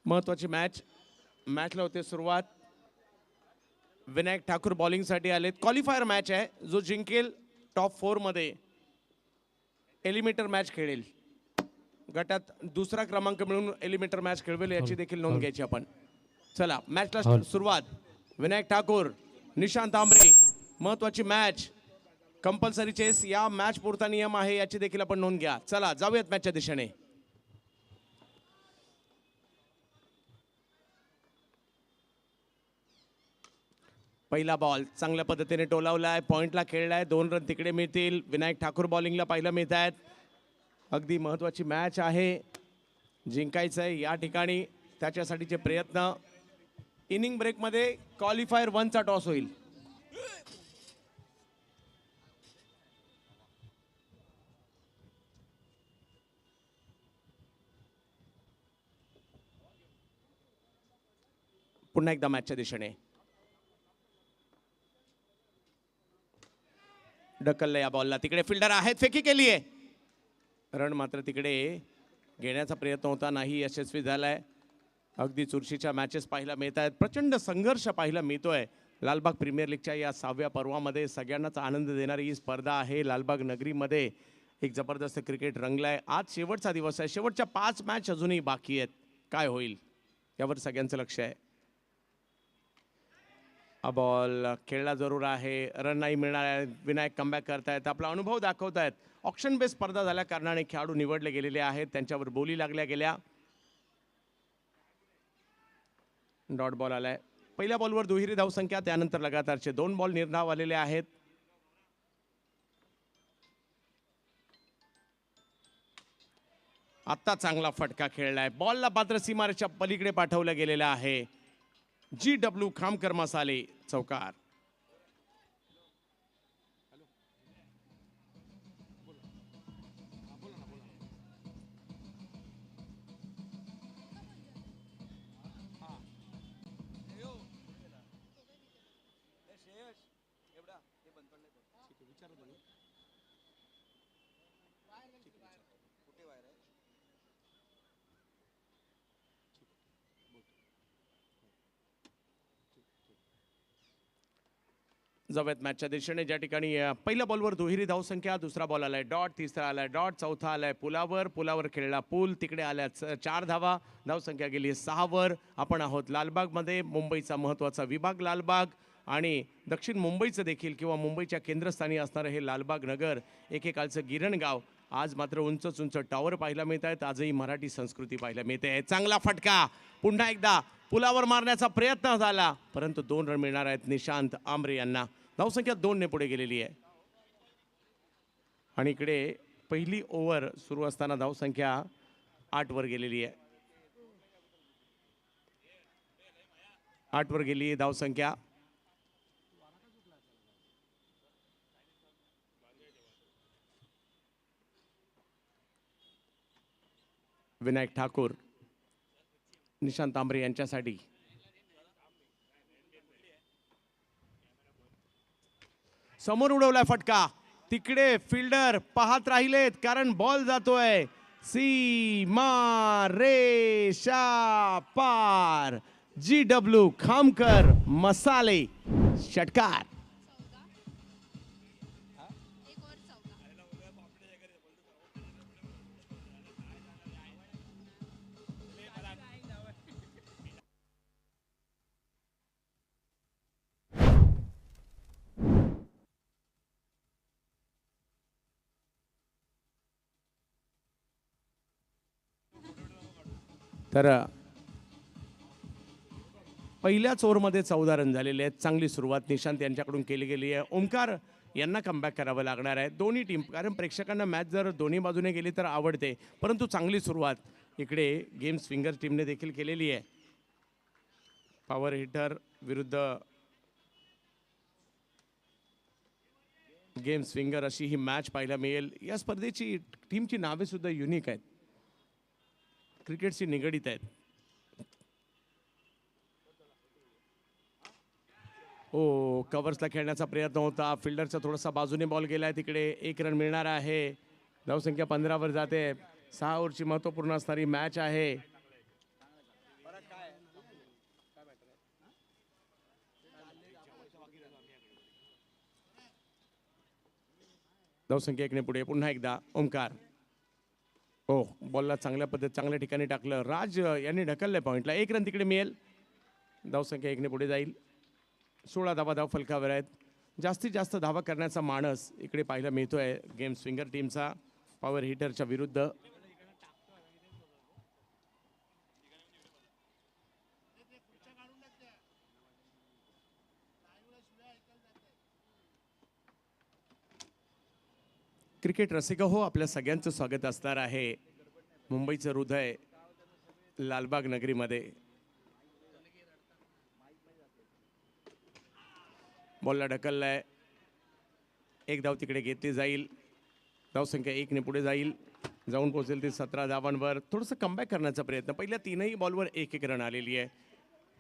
महत्वाची मॅचला होते सुरुवात. विनायक ठाकूर बॉलिंगसाठी आलेत. क्वालिफायर मॅच आहे. जो जिंकेल टॉप 4 मध्ये एलिमिनेटर मॅच खेळेल. गटात दुसरा क्रमांक मिळून एलिमिनेटर मॅच खेळवेल याची देखील नोंद घ्यायची आपण. चला मॅचला सुरुवात. विनायक ठाकूर, निशांत आंबरे. महत्वाची मॅच. कंपल्सरी चेस या मॅच पुरता नियम आहे याची देखील आपण नोंद घ्या. चला जाऊयात मॅचच्या दिशेने. पहिला बॉल चांगल्या पद्धतीने टोलावलाय. पॉइंटला खेळलाय. 2 रन तिकडे मिळतील. विनायक ठाकूर बॉलिंगला पाहिलं मिळत आहेत. अगदी महत्वाची मॅच आहे. जिंकायचं आहे या ठिकाणी. त्याच्यासाठीचे प्रयत्न. इनिंग ब्रेकमध्ये क्वालिफायर 1 चा टॉस होईल. पुन्हा एकदा मॅचच्या दिशेने. ढकललं या बॉलला. तिकडे फिल्डर आहेत. फेकी केली आहे. रन मात्र तिकडे घेण्याचा प्रयत्न होता, नाही यशस्वी झालाय. अगदी चुरशीच्या मॅचेस पाहायला मिळत आहेत. प्रचंड संघर्ष पाहायला मिळतोय. लालबाग प्रीमियर लीगच्या या 6व्या पर्वामध्ये सगळ्यांनाच आनंद देणारी ही स्पर्धा आहे. लालबाग नगरीमध्ये एक जबरदस्त क्रिकेट रंगलाय. आज शेवटचा दिवस आहे. शेवटच्या 5 मॅच अजूनही बाकी आहेत. काय होईल यावर सगळ्यांचं लक्ष आहे. हा बॉल खेळला जरूर आहे. रन नाही मिळणार आहे. विनायक कमबॅक करतायत. आपला अनुभव दाखवतायत. ऑप्शन बेस स्पर्धा झाल्या कारणाने खेळाडू निवडले गेलेले आहेत. त्यांच्यावर बोली लागल्या गेल्या. डॉट बॉल आलाय. पहिल्या बॉलवर दुहेरी धावसंख्या. त्यानंतर लगातारचे 2 बॉल निर्धाव आलेले आहेत. आता चांगला फटका खेळलाय. बॉलला पात्र सीमारेच्या पलीकडे पाठवलं गेलेलं आहे. GW खामकर मसाले चौकार. जाऊयात मॅचच्या दिशेने. ज्या ठिकाणी पहिल्या बॉलवर दुहेरी धावसंख्या. दुसरा बॉल आलाय डॉट. तिसरा आलाय डॉट. चौथा आलाय पुलावर खेळला पूल. तिकडे आल्या 4 धावा. धावसंख्या गेली 6 वर. आपण आहोत लालबागमध्ये. मुंबईचा महत्त्वाचा विभाग लालबाग आणि दक्षिण मुंबईचं देखील किंवा मुंबईच्या केंद्रस्थानी असणारं हे लालबाग नगर. एकेकाळचं गिरणगाव. आज मात्र उंच टॉवर पाहायला मिळत आहेत. आजही मराठी संस्कृती पाहायला मिळते. चांगला फटका. पुन्हा एकदा पुलावर मारण्याचा प्रयत्न झाला, परंतु 2 रन मिळणार आहेत निशांत आंबरे यांना. धावसंख्या 2 ने पुढे गेलेली आहे. आणि इकडे पहिली ओव्हर सुरू असताना धावसंख्या 8 वर गेलेली आहे. 8 वर गेली धावसंख्या. विनायक ठाकूर, निशांत आंबरे यांच्यासाठी. समोर उडवलाय फटका. तिकडे फिल्डर पाहत राहिलेत कारण बॉल जातोय सीमा रेषा पार. GW खामकर मसाले षटकार. तर पहिल्याच ओव्हरमध्ये 14 रन झालेले आहेत. चांगली सुरुवात निशांत यांच्याकडून केली गेली आहे. ओमकार यांना कमबॅक करावं लागणार आहे. दोन्ही टीम, कारण प्रेक्षकांना मॅच जर दोन्ही बाजूने गेली तर आवडते, परंतु चांगली सुरुवात इकडे गेम स्विंगर टीमने देखील केलेली आहे. पॉवर हिटर विरुद्ध गेम स्विंगर अशी ही मॅच पाहायला मिळेल. या स्पर्धेची टीमची नावे सुद्धा युनिक आहेत, क्रिकेटशी निगडीत आहेत. ओ कव्हर्सला खेळण्याचा प्रयत्न होता. फिल्डरचा थोडासा बाजूने बॉल गेलाय. तिकडे 1 रन मिळणार आहे. धावसंख्या 15 वर जाते. 6 ओव्हरची महत्त्वपूर्ण असणारी मॅच आहे. धावसंख्या 1 ने पुढे. पुन्हा एकदा ओमकार. हो, बॉलला चांगल्या ठिकाणी टाकलं. राज यांनी ढकललंय पॉइंटला. 1 रन तिकडे मिळेल. धावसंख्या 1 ने पुढे जाईल. 16 धाव फलकावर आहेत. जास्तीत जास्त धावा करण्याचा मानस इकडे पाहायला मिळतोय गेम स्विंगर टीमचा पॉवर हिटरच्या विरुद्ध. क्रिकेट रसिक हो, आपल्या सगळ्यांचं स्वागत असणार आहे मुंबईचं हृदय लालबाग नगरीमध्ये. बॉलला ढकललाय. 1 धाव तिकडे घेतली जाईल. धावसंख्या 1 ने पुढे जाईल. जाऊन पोहोचेल ती 17 धावांवर. थोडंसं कमबॅक करण्याचा प्रयत्न. पहिल्या 3ही बॉलवर 1-1 रन आलेली आहे.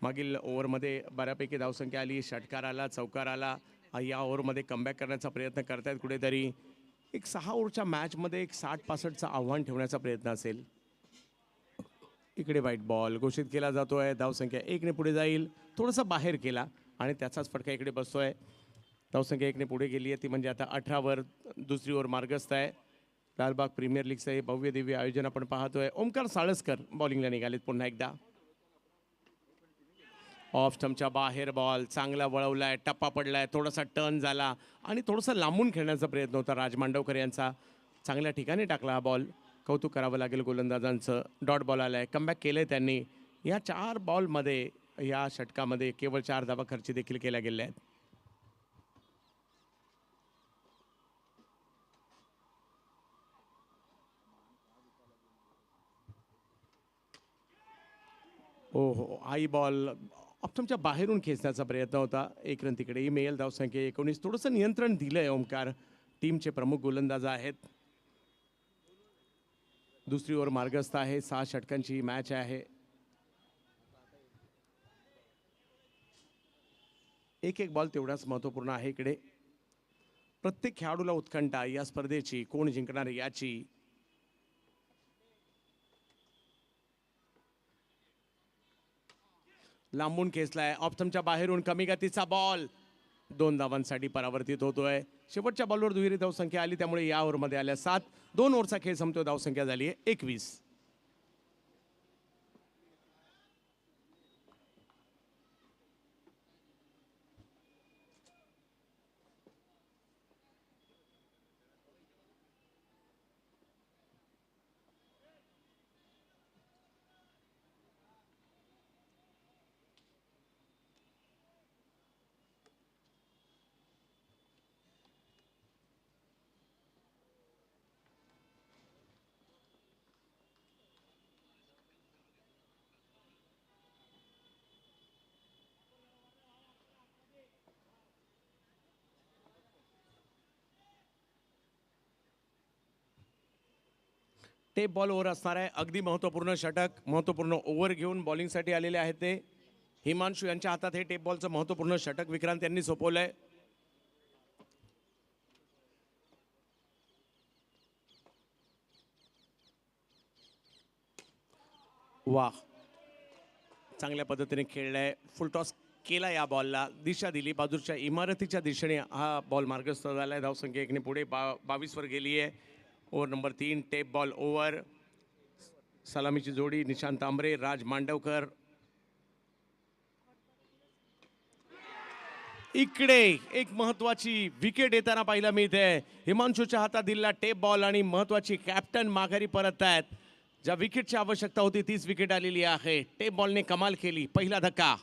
मागील ओव्हरमध्ये बऱ्यापैकी धावसंख्या आली. षटकार आला, चौकार आला. या ओव्हरमध्ये कमबॅक करण्याचा प्रयत्न करतायत कुठेतरी. एक 6 ओव्हरच्या मॅचमध्ये एक 60-65चं आव्हान ठेवण्याचा प्रयत्न असेल. इकडे वाईट बॉल घोषित केला जातोय. धावसंख्या 1 ने पुढे जाईल. थोडंसं बाहेर केला आणि त्याचाच फटका इकडे बसतोय. धावसंख्या 1 ने पुढे गेली आहे ती म्हणजे आता 18वर दुसरी ओव्हर मार्गस्थ आहे. लालबाग प्रीमियर लीगचं हे भव्य दिव्य आयोजन आपण पाहतोय. ओमकार साळसकर बॉलिंगला निघालेत पुन्हा एकदा. ऑफ स्टंपच्या बाहेर बॉल चांगला वळवलाय. टप्पा पडलाय. थोडासा टर्न झाला आणि थोडासा लांबून खेळण्याचा प्रयत्न होता राज मांडवकर यांचा. चांगल्या ठिकाणी टाकला हा बॉल. कौतुक करावं लागेल गोलंदाजांचं. डॉट बॉल आलाय. कमबॅक केलंय त्यांनी. या 4 बॉलमध्ये या षटकामध्ये केवळ 4 धावा खर्च देखील केल्या गेल्या आहेत. हो, आई बॉल ऑप्शनच्या बाहेरून खेचण्याचा प्रयत्न होता. 1 रन तिकडेही मिळेल. धावसंख्या 19. थोडंसं नियंत्रण दिलंय ओमकार. टीमचे प्रमुख गोलंदाज आहेत. दुसरी ओव्हर मार्गस्थ आहे. 6 षटकांची ही मॅच आहे. एक बॉल तेवढाच महत्त्वपूर्ण आहे इकडे. प्रत्येक खेळाडूला उत्कंठा या स्पर्धेची, कोण जिंकणार याची. लांबून खेचलाय. ऑप्शनच्या बाहेरून कमी गतीचा बॉल 2 धावांसाठी परावर्तित होतोय. शेवटच्या बॉलवर दुहेरी धावसंख्या आली त्यामुळे या ओव्हरमध्ये आल्या 7. 2 ओव्हरचा खेळ संपतोय. धावसंख्या झाली आहे 21. टेप बॉल ओव्हर असणार आहे. अगदी महत्त्वपूर्ण षटक, महत्त्वपूर्ण ओव्हर घेऊन बॉलिंगसाठी आलेले आहेत ते. हिमांशू यांच्या हातात हे टेप बॉलचं महत्त्वपूर्ण षटक विक्रांत यांनी सोपवलंय. वाह, चांगल्या पद्धतीने खेळलाय. फुल टॉस केला. या बॉलला दिशा दिली. बाजूच्या इमारतीच्या दिशेने हा बॉल मार्गस्थ झालाय. धावसंख्या 1 ने पुढे 22 वर गेली आहे. Over number 3 tape ball over. सलामीची जोडी निशांत तांबरे, राज मांडवकर. इकडे एक महत्वाची विकेट येताना पाहायला मिळते. हिमांशूच्या हातात दिलेला टेप बॉल आणि महत्वाची कॅप्टन माघारी परत आहेत. ज्या विकेटची आवश्यकता होती तीच विकेट आलेली आहे. टेप बॉलने कमाल केली. पहिला धक्का.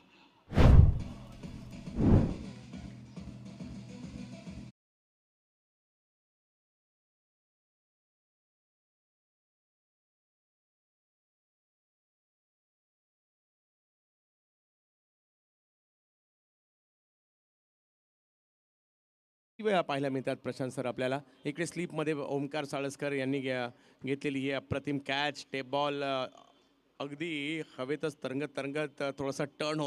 वेळा पाहायला मिळतात प्रशांत सर आपल्याला. इकडे स्लीपमध्ये ओमकार साळसकर यांनी घेतलेली ही अप्रतिम कॅच. टेप बॉल अगदी हवेतच तरंगत थोडासा टर्न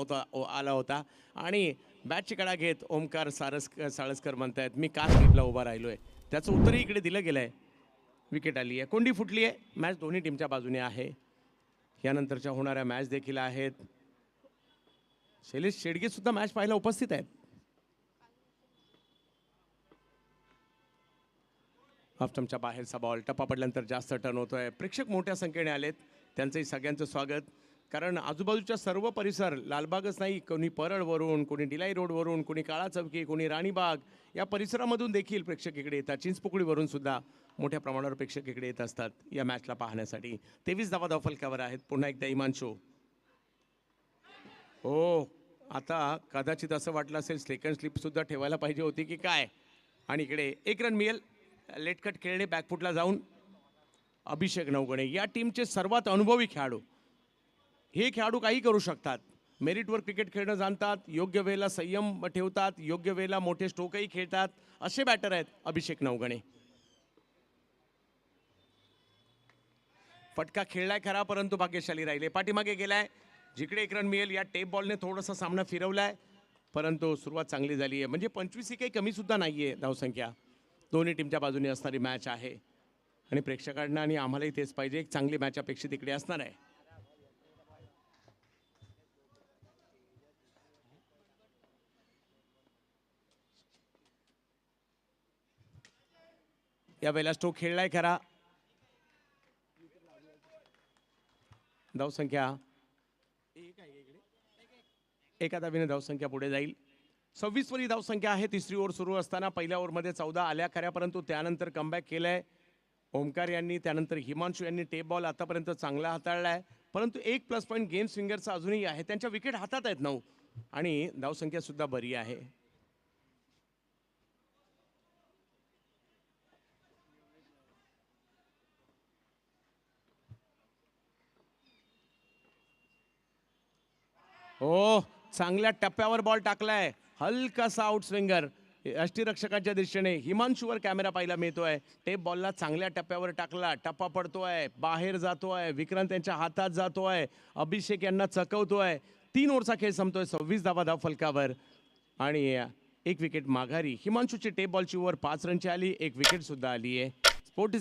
आला होता आणि बॅटची कडा घेत ओमकार साळसकर म्हणतायत मी का स्लीपला उभा राहिलोय. त्याचं उत्तरही इकडे दिलं गेलं आहे. विकेट आली आहे. कोंडी फुटली आहे. मॅच दोन्ही टीमच्या बाजूने आहे. यानंतरच्या होणाऱ्या मॅच देखील आहेत. शैलेश शेडगे सुद्धा मॅच पाहायला उपस्थित आहेत. हाफ स्टंपच्या बाहेरचा बॉल, टप्पा पडल्यानंतर जास्त टर्न होतोय. प्रेक्षक मोठ्या संख्येने आलेत, त्यांचंही सगळ्यांचं स्वागत. कारण आजूबाजूच्या सर्व परिसर, लालबागच नाही, कोणी परळवरून, कोणी डिलाई रोडवरून, कोणी काळा चौकी, कोणी राणीबाग या परिसरामधून देखील प्रेक्षक इकडे येतात. चिंचपोकळीवरून सुद्धा मोठ्या प्रमाणावर प्रेक्षक इकडे येत असतात या मॅचला पाहण्यासाठी. 23 धावा धावफलकावर आहेत. पुन्हा एकदा हिमांशू. हो, आता कदाचित असं वाटलं असेल सेकंड स्लिप सुद्धा ठेवायला पाहिजे होती की काय. आणि इकडे एक रन मिळेल. लेटकट खेळले बॅकफुटला जाऊन. अभिषेक नवगणे या टीमचे सर्वात अनुभवी खेळाडू. हे खेळाडू काही करू शकतात. मेरिटवर क्रिकेट खेळणं जाणतात, योग्य वेळेला संयम ठेवतात, योग्य वेळेला मोठे स्ट्रोकही खेळतात, असे बॅटर आहेत अभिषेक नवगणे. फटका खेळलाय खरा, परंतु भाग्यशाली राहिले. पाठीमागे गेलाय. जिकडे एक रन मिळेल या टेप बॉलने थोडासा सामना फिरवलाय, परंतु सुरुवात चांगली झाली आहे. म्हणजे 25 ही काही कमी सुद्धा नाहीये धावसंख्या. दोन्ही टीमच्या बाजूने असणारी मॅच आहे आणि प्रेक्षकांना आणि आम्हालाही तेच पाहिजे. एक चांगली मॅच अपेक्षित इकडे असणार आहे. यावेळेला स्ट्रोक खेळलाय खरा. धावसंख्या एका धावेने धावसंख्या पुढे जाईल. 26 वरी धावसंख्या आहे. तिसरी ओव्हर सुरू असताना पहिल्या ओव्हरमध्ये 14 आल्या खऱ्या, परंतु त्यानंतर कमबॅक केलंय ओमकार यांनी. त्यानंतर हिमांशू यांनी टेप बॉल आतापर्यंत चांगला हाताळलाय, परंतु एक प्लस पॉईंट गेम स्विंगरचा अजूनही आहे. त्यांच्या विकेट हातात आहेत 9 आणि धावसंख्या सुद्धा बरी आहे. हो, चांगल्या टप्प्यावर बॉल टाकलाय. हलकासा आउट स्विंगर यष्टीरक्षकाच्या दृष्टीने. हिमांशूवर कॅमेरा पाहायला मिळतोय. टेप बॉलला चांगल्या टप्प्यावर टाकला. टप्पा पडतोय, बाहेर जातोय, विक्रांत यांच्या हातात जातोय, अभिषेक यांना चकवतोय. 3 ओव्हरचा खेळ संपतोय. 26 धावा धावफलकावर आणि एक विकेट माघारी. हिमांशूची टेप बॉलची ओव्हर 5 रनची आली. एक विकेट सुद्धा आली आहे. स्पोर्ट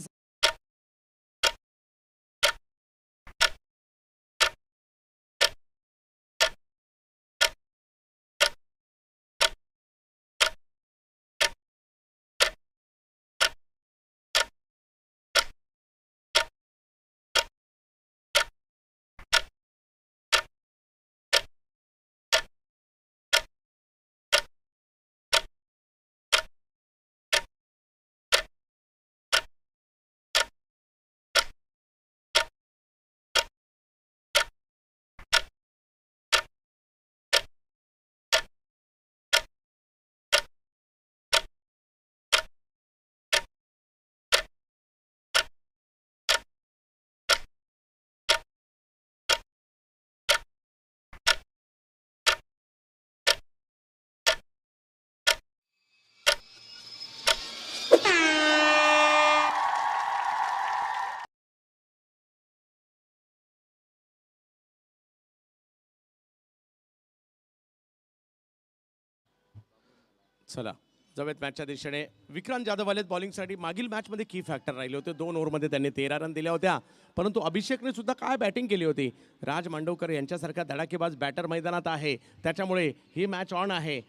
चला जाऊयात मॅचच्या दिशेने. विक्रांत जाधव आलेत बॉलिंगसाठी. मागील मॅचमध्ये की फॅक्टर राहिले होते. 2 ओव्हरमध्ये त्यांनी 13 रन दिल्या होत्या, परंतु अभिषेकने सुद्धा काय बॅटिंग केली होती. राज मांडवकर यांच्यासारखा धडाकेबाज बॅटर मैदानात आहे, त्याच्यामुळे ही मॅच ऑन आहे.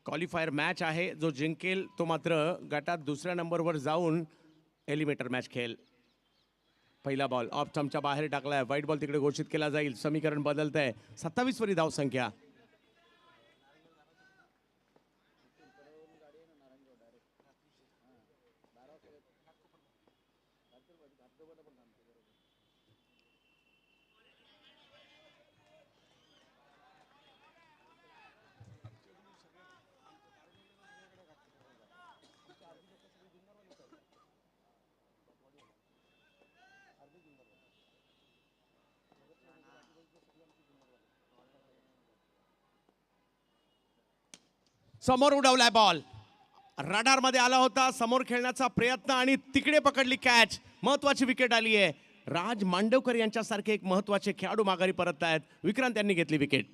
क्वालिफायर मॅच आहे. जो जिंकेल तो मात्र गटात दुसऱ्या नंबरवर जाऊन एलिमिनेटर मॅच खेळेल. पहिला बॉल ऑफ स्टंपच्या बाहेर टाकलाय. व्हाईट बॉल तिकडे घोषित केला जाईल. समीकरण बदलत आहे. 27 वरी धावसंख्या. समोर उडवलाय बॉल. रडार मध्ये आला होता. समोर खेळण्याचा प्रयत्न आणि तिकडे पकडली कॅच. महत्वाची विकेट आली आहे. राज मांडवकर यांच्यासारखे एक महत्वाचे खेळाडू माघारी परत आहेत. विक्रांत यांनी घेतली विकेट.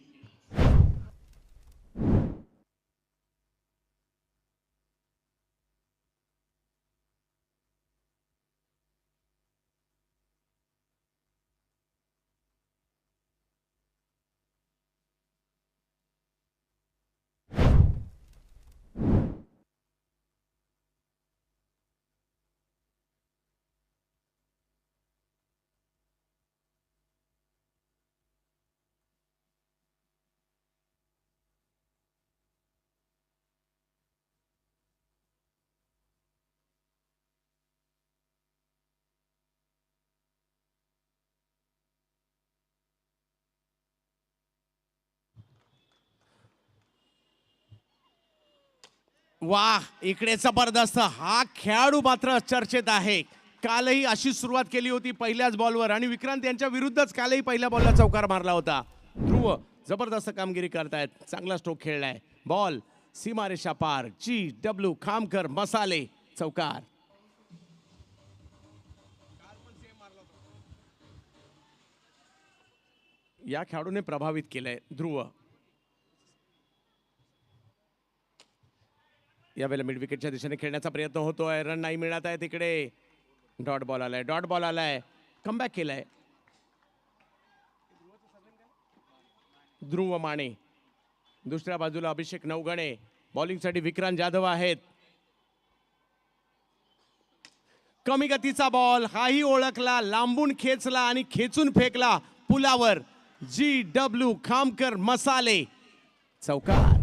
वाह, इकडे जबरदस्त हा खेळाडू मात्र चर्चेत आहे. कालही अशी सुरुवात केली होती पहिल्याच बॉलवर आणि विक्रांत यांच्या विरुद्धच कालही पहिल्या बॉलला चौकार मारला होता. ध्रुव जबरदस्त कामगिरी करतायत, चांगला स्ट्रोक खेळलाय. बॉल सीमारेषा पार. GW खामकर मसाले चौकार. या खेळाडूने प्रभावित केलंय ध्रुव. यावेळेला मिड विकेटच्या दिशेने खेळण्याचा प्रयत्न होतोय, रन नाही मिळत आहे तिकडे. डॉट बॉल आलाय, डॉट बॉल आलाय, कमबॅक केलाय ध्रुव माने. दुसऱ्या बाजूला अभिषेक नवगणे, बॉलिंगसाठी विक्रांत जाधव आहेत. कमी गतीचा बॉल, हाही ओळखला, लांबून खेचला आणि खेचून फेकला पुलावर. GW खामकर मसाले चौकार.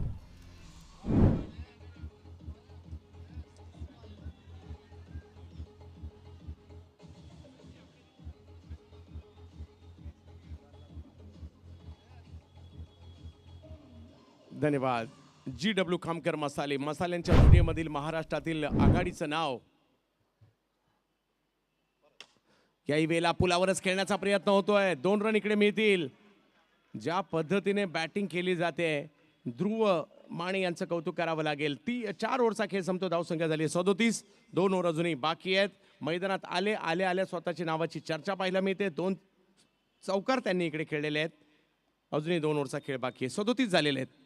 धन्यवाद. GW खामकर मसाले, मसाल्यांच्या दुनियेमधील महाराष्ट्रातील आघाडीचं नाव. याही वेळेला पुलावरच खेळण्याचा प्रयत्न होतोय, 2 रन इकडे मिळतील. ज्या पद्धतीने बॅटिंग केली जाते, ध्रुव माने यांचं कौतुक करावं लागेल. 4 ओव्हरचा खेळ संपतो, धावसंख्या झाली 37. 2 ओव्हर अजूनही बाकी आहेत. मैदानात आल्या स्वतःची नावाची चर्चा पाहायला मिळते. 2 चौकार त्यांनी इकडे खेळलेले आहेत. अजूनही 2 ओव्हरचा खेळ बाकी आहे, 37 झालेले आहेत.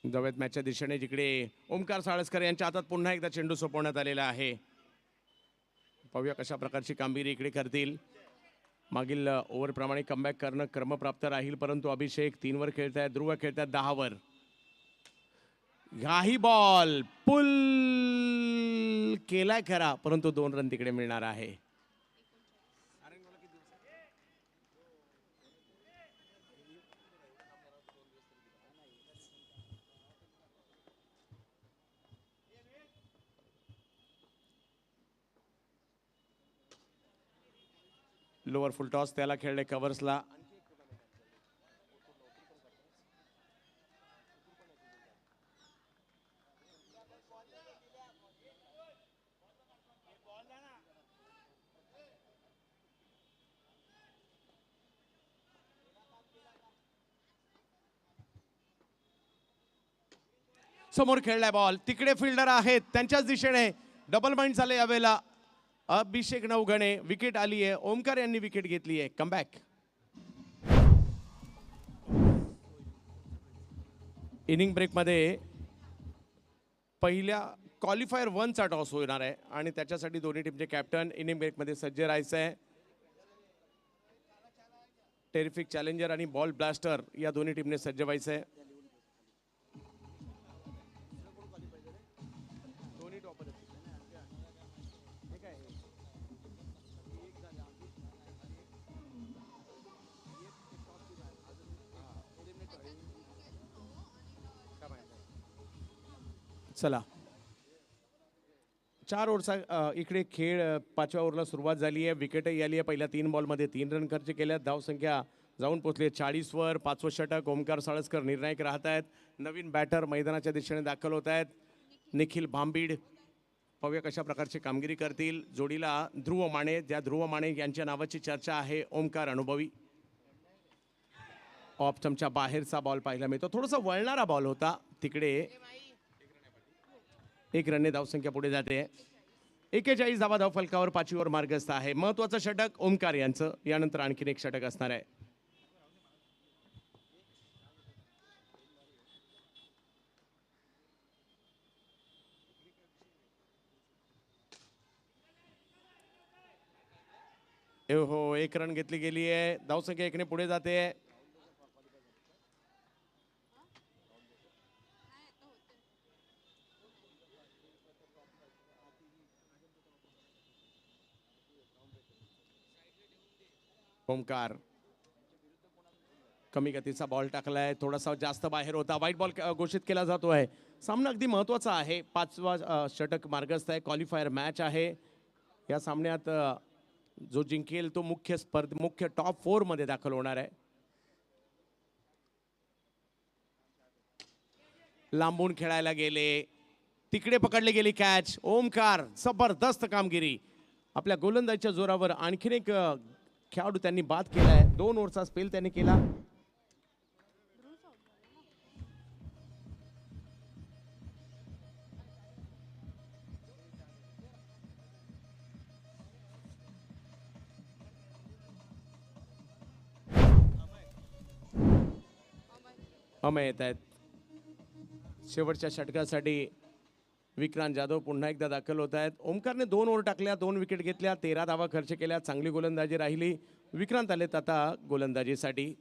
जवळ मॅचच्या दिशेने जिकडे ओमकार साळसकर यांच्या हातात पुन्हा एकदा चेंडू सोपवण्यात आलेला आहे. पाहूया कशा प्रकारची कामगिरी इकडे करतील. मागील ओव्हरप्रमाणे कमबॅक करणं क्रमप्राप्त राहील, परंतु अभिषेक 3 वर खेळतायत, ध्रुव खेळतात 10 वर. ह्याही बॉल पुल केलाय खरा, परंतु 2 रन तिकडे मिळणार आहे. लोअर फुल टॉस त्याला खेळले कव्हर्सला. समोर खेळलाय बॉल, तिकडे फिल्डर आहेत त्यांच्याच दिशेने. डबल माइंड झाले यावेळेला. अभिषेक नवगणे, विकेट आली आहे, ओमकार यांनी विकेट घेतली आहे. कमबॅक. इनिंग ब्रेकमध्ये पहिल्या क्वालिफायर 1चा टॉस होणार आहे आणि त्याच्यासाठी दोन्ही टीमचे कॅप्टन इनिंग ब्रेकमध्ये सज्ज राहायचं आहे. टेरिफिक चॅलेंजर आणि बॉल ब्लास्टर या दोन्ही टीमने सज्ज व्हायचं आहे. चला 4 ओव्हरचा इकडे खेळ 5व्या ओव्हरला सुरुवात झाली आहे. विकेटही आली आहे. पहिल्या 3 बॉलमध्ये 3 रन खर्च केल्यात. धावसंख्या जाऊन पोहोचली 40 वर. 5वं षटक ओमकार साळसकर निर्णायक राहत आहेत. नवीन बॅटर मैदानाच्या दिशेने दाखल होत आहेत. निखिल भांबीड. पाहूया कशा प्रकारची कामगिरी करतील. जोडीला ध्रुव माने, ज्या ध्रुव माने यांच्या नावाची चर्चा आहे. ओमकार अनुभवी. ऑफ स्टंपच्या बाहेरचा बॉल पाहायला मिळतो, थोडासा वळणारा बॉल होता तिकडे. 1 रनने धावसंख्या पुढे जाते. 41 धावा धावफलकावर 5वीवर मार्गस्थ आहे. महत्वाचं षटक ओमकार यांचं, यानंतर आणखीन एक षटक असणार आहे. हो, 1 रन घेतली गेली आहे. धावसंख्या 1ने पुढे जाते. ओमकार कमी गतीचा बॉल टाकलाय, थोडासा जास्त बाहेर होता, वाईट बॉल घोषित केला जातोय. सामना अगदी महत्वाचा आहे, 5वा षटक मार्गस्थ आहे, क्वालिफायर मॅच आहे. या सामन्यात जो जिंकेल तो मुख्य टॉप 4 मध्ये दाखल होणार आहे. लांबून खेळायला गेले, तिकडे पकडले गेली कॅच. ओमकार जबरदस्त कामगिरी, आपल्या गोलंदाजीच्या जोरावर आणखीन एक खेळाडू त्यांनी बाद केलाय. 2 ओव्हरचा स्पेल त्यांनी केला. अमय येत आहेत. शेवटच्या षटकासाठी विक्रांत जाधव पुन्हा एकदा दाखल होत आहेत. ओमकारने 2 ओव्हर टाकल्या, 2 विकेट घेतल्या, 13 धावा खर्च केल्या, चांगली गोलंदाजी राहिली. विक्रांत आलेत आता गोलंदाजीसाठी.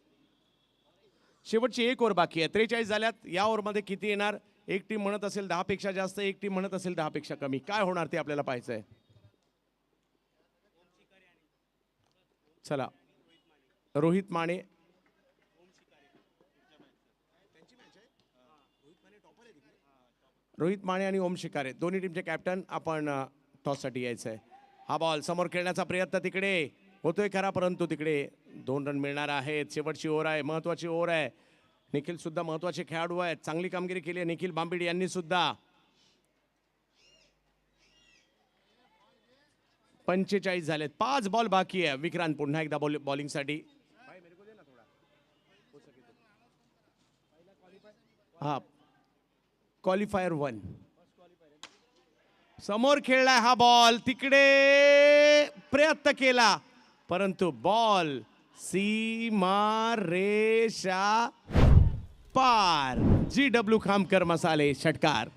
शेवटची 1 ओव्हर बाकी आहे, 43 झाल्यात. या ओव्हरमध्ये किती येणार? एक टीम म्हणत असेल 10 पेक्षा जास्त, एक टीम म्हणत असेल 10 पेक्षा कमी. काय होणार ते आपल्याला पाहायचंय. चला, रोहित माने आणि ओम शिकारे दोन्ही टीमचे कॅप्टन. आपण टॉससाठी यायचं आहे. हा बॉल समोर खेळण्याचा प्रयत्न तिकडे होतोय खरा, परंतु तिकडे 2 रन मिळणार आहेत. शेवटची ओव्हर आहे, महत्वाची ओव्हर आहे. निखिल सुद्धा महत्वाचे खेळाडू आहेत, चांगली कामगिरी केली आहे निखिल बांबिड यांनी सुद्धा. 45 झालेत, 5 बॉल बाकी आहे. विक्रांत पुन्हा एकदा बॉलिंगसाठी. हा क्वालिफायर 1 समोर खेळलाय हा बॉल, तिकडे प्रयत्न केला परंतु बॉल सीमा रेषा पार. GW खामकर मसाले षटकार.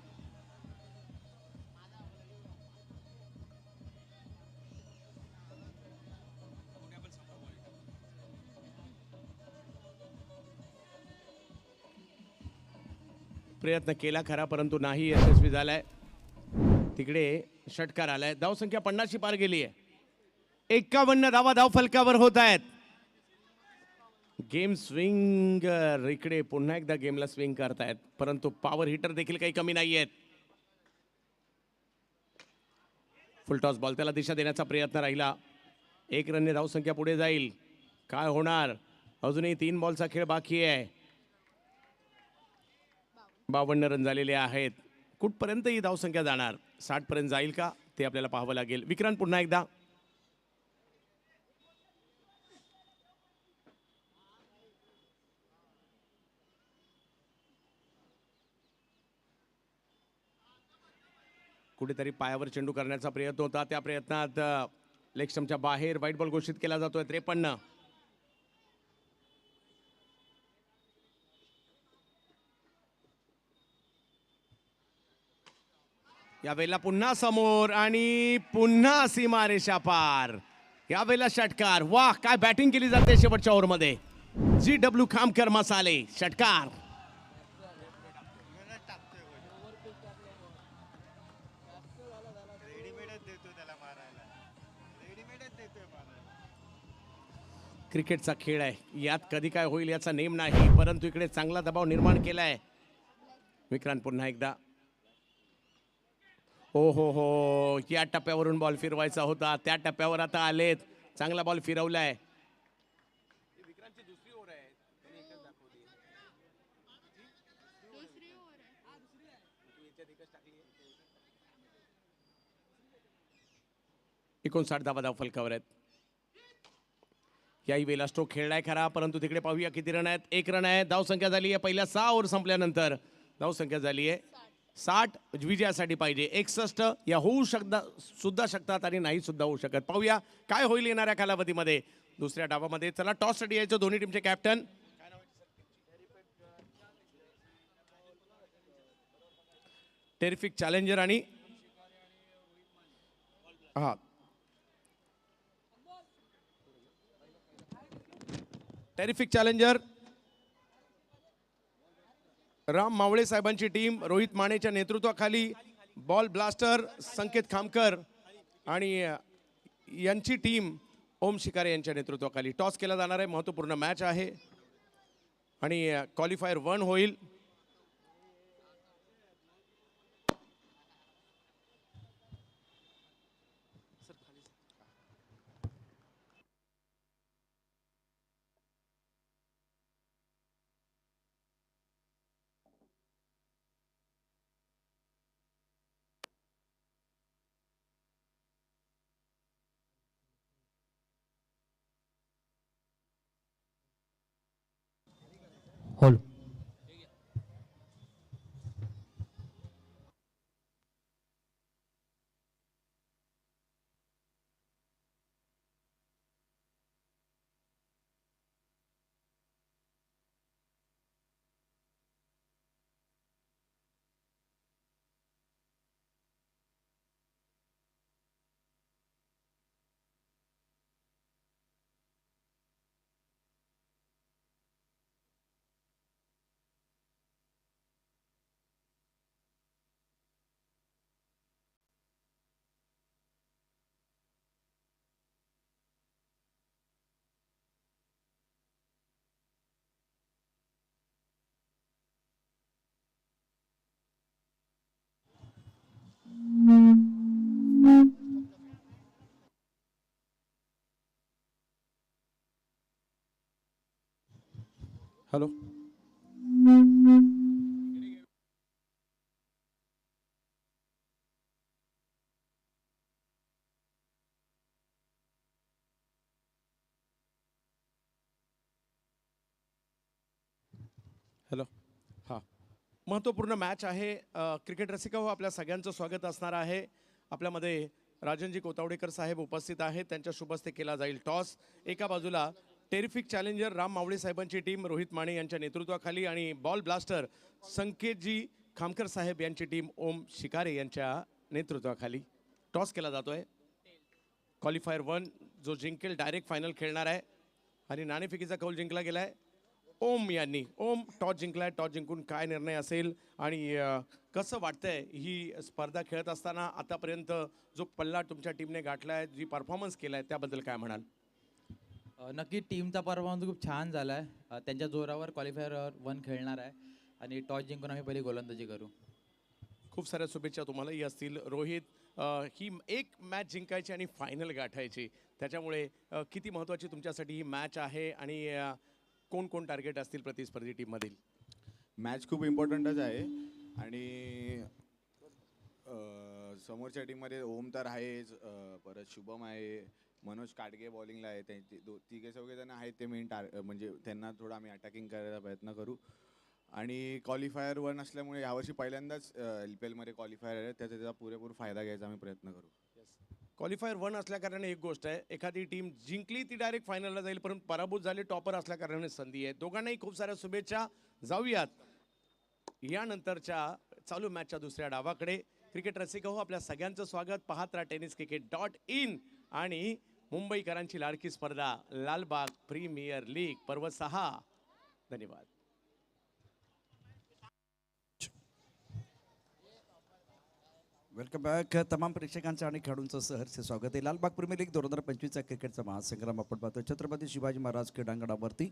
प्रयत्न केला खरा परंतु नाही यशस्वी झालाय. तिकडे षटकार आलाय. धावसंख्या 50 पार गेली आहे. 51 धावा धाव फलकावर होत आहेत. गेम स्विंगर इकडे पुन्हा एकदा गेमला स्विंग करतायत, परंतु पॉवर हिटर देखील काही कमी नाही आहेत. फुल टॉस बॉल, त्याला दिशा देण्याचा प्रयत्न राहिला. 1 रनने धावसंख्या पुढे जाईल. काय होणार? अजूनही 3 बॉलचा खेळ बाकी आहे. 52 रन झालेले आहेत. कुठपर्यंत ही धावसंख्या जाणार? 60 पर्यंत जाईल का ते आपल्याला पाहावं लागेल. विक्रांत पुन्हा एकदा. कुठेतरी पायावर चेंडू करण्याचा प्रयत्न होता, त्या प्रयत्नात लेग स्टंपच्या बाहेर व्हाईट बॉल घोषित केला जातोय. 53. यावेळेला पुन्हा समोर आणि पुन्हा सीमारेषा पार. यावेळेला षटकार. वाह, काय बॅटिंग केली जाते शेवटच्या ओव्हरमध्ये. GW खामकर मसाले षटकार. क्रिकेटचा खेळ आहे, यात कधी काय होईल याचा नेम नाही, परंतु इकडे चांगला दबाव निर्माण केलाय. विक्रांत पुन्हा एकदा. हो, या टप्प्यावरून बॉल फिरवायचा होता, त्या टप्प्यावर आता आलेत. चांगला बॉल फिरवलाय. एकूण 60 धावा धाव फलकावर आहेत. याही वेळेला स्ट्रोक खेळलाय खरा, परंतु तिकडे पाहूया किती रन आहेत. 1 रन आहे. धावसंख्या झाली आहे पहिल्या 6 ओव्हर संपल्यानंतर. धावसंख्या झाली आहे 60. विजयासाठी पाहिजे 61. या होऊ सुद्धा शकतात आणि नाही सुद्धा होऊ शकत. पाहूया काय होईल येणाऱ्या कालावधीमध्ये. दुसऱ्या डावामध्ये चला टॉससाठी यायचं दोन्ही टीमचे कॅप्टन. टेरिफिक चॅलेंजर आणि हा टेरिफिक चॅलेंजर राम मावळे साहेबांची टीम, रोहित मानेच्या नेतृत्वाखाली बॉल ब्लास्टर संकेत खामकर आणि यांची टीम ओम शिकारे यांच्या नेतृत्वाखाली टॉस केला जाणार आहे. महत्त्वपूर्ण मॅच आहे आणि क्वालिफायर 1 होईल. Hall hello. हॅलो. हां, महत्त्वपूर्ण मॅच आहे. क्रिकेट रसिका हो, आपल्या सगळ्यांचं स्वागत असणार आहे. आपल्यामध्ये राजनजी कोतावडेकर साहेब उपस्थित आहेत. त्यांच्या शुभ हस्ते केला जाईल टॉस. एका बाजूला टेरिफिक चॅलेंजर राम मावळे साहेबांची टीम रोहित माने यांच्या नेतृत्वाखाली आणि बॉल ब्लास्टर संकेतजी खामकर साहेब यांची टीम ओम शिकारे यांच्या नेतृत्वाखाली टॉस केला जातोय. क्वालिफायर 1 जो जिंकेल डायरेक्ट फायनल खेळणार आहे आणि नाणेफेकीचा कौल जिंकला गेलाय ओम यांनी. ओम टॉस जिंकलाय. टॉस जिंकून काय निर्णय असेल आणि कसं वाटतंय ही स्पर्धा खेळत असताना आतापर्यंत जो पल्ला तुमच्या टीमने गाठलाय, जी परफॉर्मन्स केलाय त्याबद्दल काय म्हणाल? नक्की टीमचा परफॉर्मन्स खूप छान झाला आहे. त्यांच्या जोरावर क्वालिफायर 1 खेळणार आहे आणि टॉस जिंकून आम्ही पहिली गोलंदाजी करू. खूप साऱ्या शुभेच्छा तुम्हालाही असतील. रोहित, ही एक मॅच जिंकायची आणि फायनल गाठायची, त्याच्यामुळे किती महत्त्वाची तुमच्यासाठी ही मॅच आहे आणि कोण कोण टार्गेट असतील प्रतिस्पर्धी टीममधील? मॅच खूप इम्पॉर्टंटच आहे आणि समोरच्या टीममध्ये ओम तर आहेच, परत शुभम आहे, मनोज काटगे बॉलिंगला आहे. त्यांचे तिघे चौघे जण आहेत ते मेन म्हणजे त्यांना थोडं आम्ही अटॅकिंग करायचा प्रयत्न करू. आणि क्वालिफायर 1 असल्यामुळे यावर्षी पहिल्यांदाच LPL मध्ये क्वालिफायर आहे, त्याचा पुरेपूर फायदा घ्यायचा आम्ही प्रयत्न करू. क्वालिफायर 1 असल्याकारणाने एक गोष्ट आहे, एखादी टीम जिंकली ती डायरेक्ट फायनलला जाईल, परंतु पराभूत झाली टॉपर असल्याकारणाने संधी आहे. दोघांनाही खूप साऱ्या शुभेच्छा. जाऊयात यानंतरच्या चालू मॅचच्या दुसऱ्या डावाकडे. क्रिकेट रसिक हो, आपल्या सगळ्यांचं स्वागत. पाहत राहा tenniscricket.in आणि मुंबईकरांची लाडकी स्पर्धा लालबाग प्रीमियर लीग पर्व 6. धन्यवाद. Welcome back. तमाम प्रेक्षकांचं आणि खेळाडूंचं सहर्ष स्वागत आहे. लालबाग प्रीमियर लीग 2025चा क्रिकेटचा महासंग्राम आपण पाहतो छत्रपती शिवाजी महाराज क्रीडांगणावरती.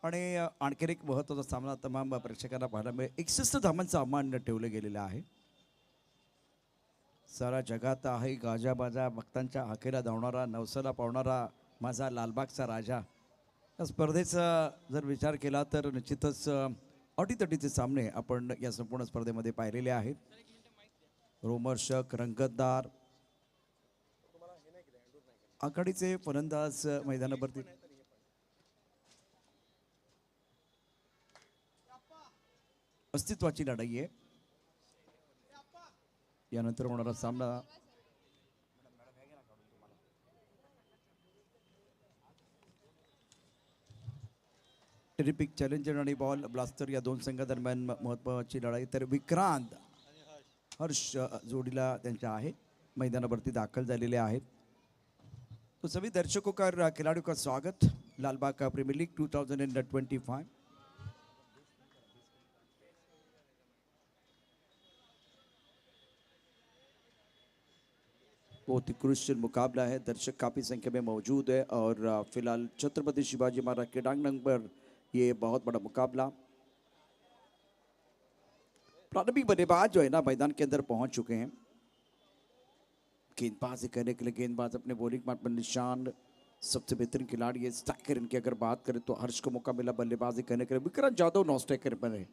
आणि आणखी एक महत्त्वाचा सामना तमाम प्रेक्षकांना पाहायला मिळेल. 61 धावांचं आव्हान ठेवलं गेलेलं आहे. सारा जगात आहे गाजाबाजा, भक्तांच्या हाकेला धावणारा, नवसाला पावणारा माझा लालबागचा राजा. या स्पर्धेचा जर विचार केला तर निश्चितच अटीतटीचे सामने आपण या संपूर्ण स्पर्धेमध्ये पाहिलेले आहेत. रोमर्षक, रंगतदार आघाडीचे फलंदाज मैदानावरती अस्तित्वाची लढाई आहे. यानंतर होणारा सामना टेरिफिक चॅलेंजर आणि बॉल ब्लास्टर या दोन संघादरम्यान महत्त्वाची लढाई. तर विक्रांत हर्ष जोडीला त्यांच्या आहे, मैदानावरती दाखल झालेले आहेत. तो सभी दर्शकों का खिलाड़ियों का स्वागत लालबाग का प्रीमियर लीग 2025. बहुत ही क्रूशियल मुकाबला है, दर्शक काफ़ी संख्या में मौजूद है और फिलहाल छत्रपति शिवाजी महाराज क्रीडांगण पर ये बहुत बड़ा मुकाबला। प्रारंभिक बल्लेबाज जो है ना मैदान के अंदर पहुंच चुके हैं। गेंदबाजी करने के लिए गेंदबाज अपने बॉलिंग मार्ग पर निशान, सबसे बेहतरीन खिलाड़ी है स्ट्राइकर। इनकी अगर बात करें तो हर्ष को मौका मिला बल्लेबाजी करने के लिए। विक्रांत जाधव नॉन स्ट्राइकर पर है,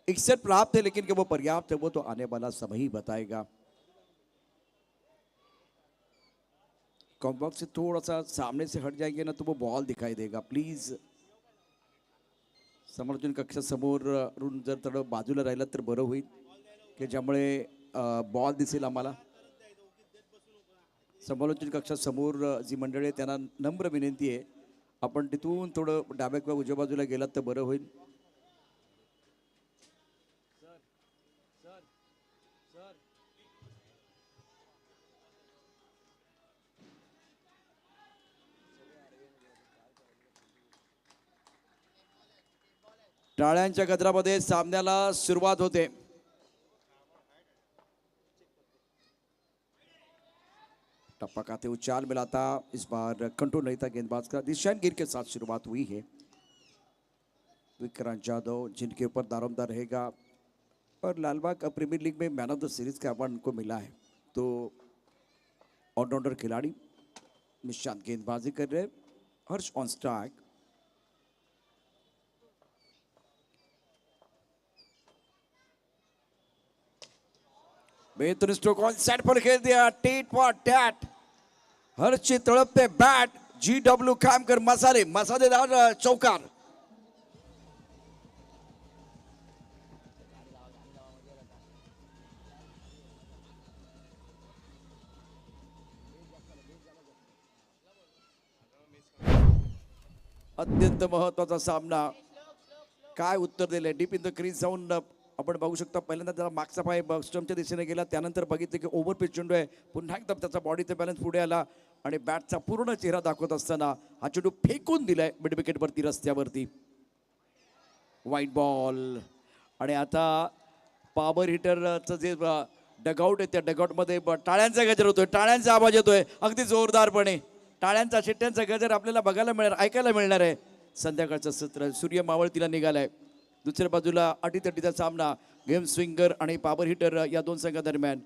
61 प्राप्त है, लेकिन कि वो पर्याप्त है वो तो आने वाला समय ही बताएगा। कॉम्बॉक्स से थोड़ा सा सामने से हट जाएंगे ना तो वो बॉल दिखाई देगा। प्लीज समर्थन कक्षा समोर जर थोडं बाजूला राहिलं तर बरं होईल की ज्यामुळे बॉल दिसेल आम्हाला। समालोचन कक्षा समोर जी मंडळी आहे त्यांना नम्र विनंती आहे आपण तिथून थोडं डाव्या किंवा उजव्या बाजूला गेलात तर बरं होईल। टाळ्यांच्या गजरामध्ये सामन्याला सुरुवात होते। टप्पा खाते उछाल मिला था, इस बार कंट्रोल नहीं था गेंदबाज का। दिशान गिर के साथ शुरुआत हुई है। विक्रांत जाधव जिनके ऊपर दारोमदार रहेगा और लालबाग प्रीमियर लीग में मैन ऑफ द सीरीज का अवार्ड उनको मिला है। तो ऑलराउंडर खिलाड़ी निशांत गेंदबाजी कर रहे, हर्ष ऑन स्ट्राइक। बेहतरीन स्ट्रोक ऑन सेट पर खेल दिया, टीट फॉर टैट। हर्षची तळपते बॅट, GW खामकर मसालेदार चौकार। अत्यंत महत्वाचा सामना, काय उत्तर दिले डीप इन द क्रीज जाऊन आपण बघू शकता। पहिल्यांदा त्याला मागचा पाय स्टंपच्या दिशेने गेला, त्यानंतर बघितलं की ओव्हर पिच चेंडू आहे, पुन्हा एकदा त्याचा बॉडीचा बॅलन्स पुढे आला आणि बॅटचा पूर्ण चेहरा दाखवत असताना हा चेंडू फेकून दिलाय मिड विकेटवरती रस्त्यावरती। वाईट बॉल आणि आता पॉवर हिटरचं जे डगआउट आहे त्या डगआउटमध्ये टाळ्यांचा गजर होतोय, टाळ्यांचा आवाज येतोय अगदी जोरदारपणे। टाळ्यांचा शिट्ट्यांचा गजर आपल्याला बघायला मिळणार, ऐकायला मिळणार आहे। संध्याकाळचं सत्र सूर्य मावळतीला निघालाय। दुसऱ्या बाजूला अटीतटीचा सामना गेम स्विंगर आणि पॉवर हिटर या दोन संघादरम्यान।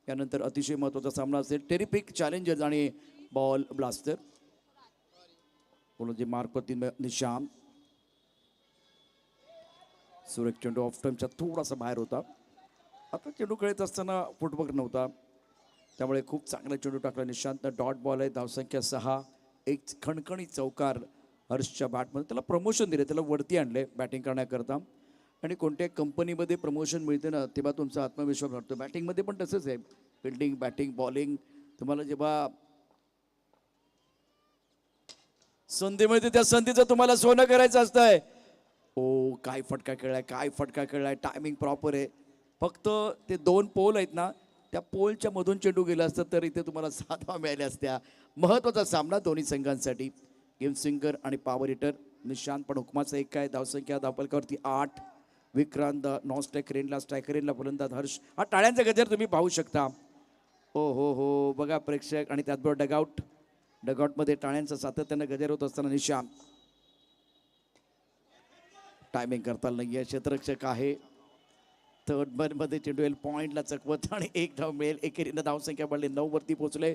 यानंतर अतिशय महत्त्वाचा सामना असेल टेरिफिक चॅलेंजर्स आणि बॉल ब्लास्टर। जी मार्क वरती निशान, सुरेख चेंडू ऑफ टाइमच्या थोडासा बाहेर होता। आता चेंडू खेळत असताना फुटवर्क नव्हता, त्यामुळे खूप चांगला चेंडू टाकला निशांत। डॉट बॉल आहे, धावसंख्या 6, एक खणखणी चौकार हर्षच्या बॅटमध्ये। त्याला प्रमोशन दिले, त्याला वरती आणले बॅटिंग करण्याकरता। आणि कोणत्या कंपनीमध्ये प्रमोशन मिळते ना तेव्हा तुमचा आत्मविश्वास वाढतो। बॅटिंगमध्ये पण तसंच आहे, फिल्डिंग बॅटिंग बॉलिंग तुम्हाला जेव्हा संधी मिळते त्या संधीचं तुम्हाला सोनं करायचं असतंय। ओ काय फटका खेळलाय, काय फटका खेळलाय, टायमिंग प्रॉपर आहे। फक्त ते 2 पोल आहेत ना, त्या पोलच्या मधून चेंडू गेला असता तर इथे तुम्हाला 7 धावा मिळाल्या असत्या। महत्त्वाचा सामना दोन्ही संघांसाठी। गेम स्विंगर आणि पॉवर हिटर निशांत पण हुकमाचा एक काय, धावसंख्या धावफलकावरती 8। विक्रांत नॉन स्ट्रायकर एंडला, स्ट्रायकर एंडला फलंदाज हर्ष। हा टाळ्यांचा गजर तुम्ही पाहू शकता। हो बघा प्रेक्षक, आणि त्याचबरोबर डगआउटमध्ये टाळ्यांचा सातत्याने गजर होत असताना निशांत टायमिंग करता नाहीये। क्षेत्ररक्षक आहे, थर्ड बॅटमध्ये चेंडू येईल पॉइंटला चकवत आणि 1 धाव मिळेल। एकेरीनं धावसंख्या बढ़ली 9 वरती पोहोचले।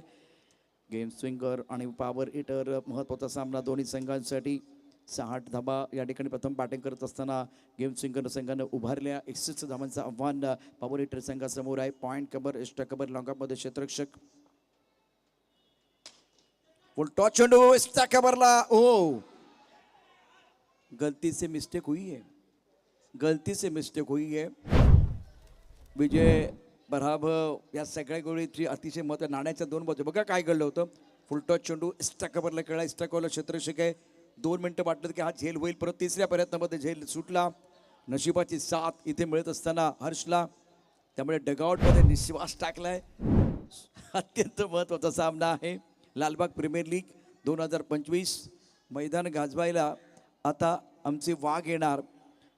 गेम स्विंगर आणि पॉवर हिटर महत्त्वाचा सामना दोन्ही संघांसाठी। 60 धावा या ठिकाणी प्रथम बॅटिंग करत असताना गेम स्विंगर संघानं उभारल्या। 61 धावांचं आव्हान पॉवर हिटर संघासमोर आहे। पॉइंट कबर, एक्स्ट्रा कबर, लॉंगऑफमध्ये क्षेत्ररक्षक। फुल टॉस चेंडू एक्स्ट्रा कबरला, ओ गलती से मिस्टेक हुई है। विजय बराबर या सगळ्या गोळीची अतिशय महत्त्व। नाण्याच्या 2 बाजू बघा काय घडलं होतं। फुलटॉस चेंडू एक्स्ट्रा कव्हरला खेळला, एक्स्ट्रा कव्हरला क्षेत्ररक्षक आहे। 2 मिनिटं वाटलं की हा झेल होईल, परत तिसऱ्या प्रयत्नामध्ये झेल सुटला। नशिबाची साथ इथे मिळत असताना हर्षला, त्यामुळे डगआउटमध्ये निश्वास टाकलाय। अत्यंत महत्त्वाचा सामना आहे। लालबाग प्रीमियर लीग 2025 मैदान गाजवायला आता आमचे वाघ येणार।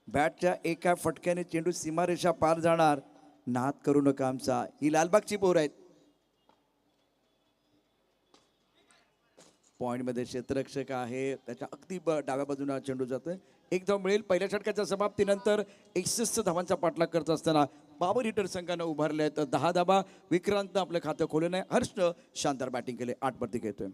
बॅटच्या एका फटक्याने चेंडू सीमारेषा पार जाणार। नाद करू नका आमचा, ही लालबागची पोर आहेत। पॉईंटमध्ये क्षेत्ररक्षक आहे, त्याच्या अगदी डाव्या बाजूने चेंडू जातोय. एक धाव मिळेल. पहिल्या षटकाच्या समाप्तीनंतर 61 धावांचा पाठलाग करत असताना बाबर हिटर संघानं उभारले आहेत 10 धावा. विक्रांत आपलं खातं खोललं नाही. हर्ष शानदार बॅटिंग केले, 8 वरती घेतोय.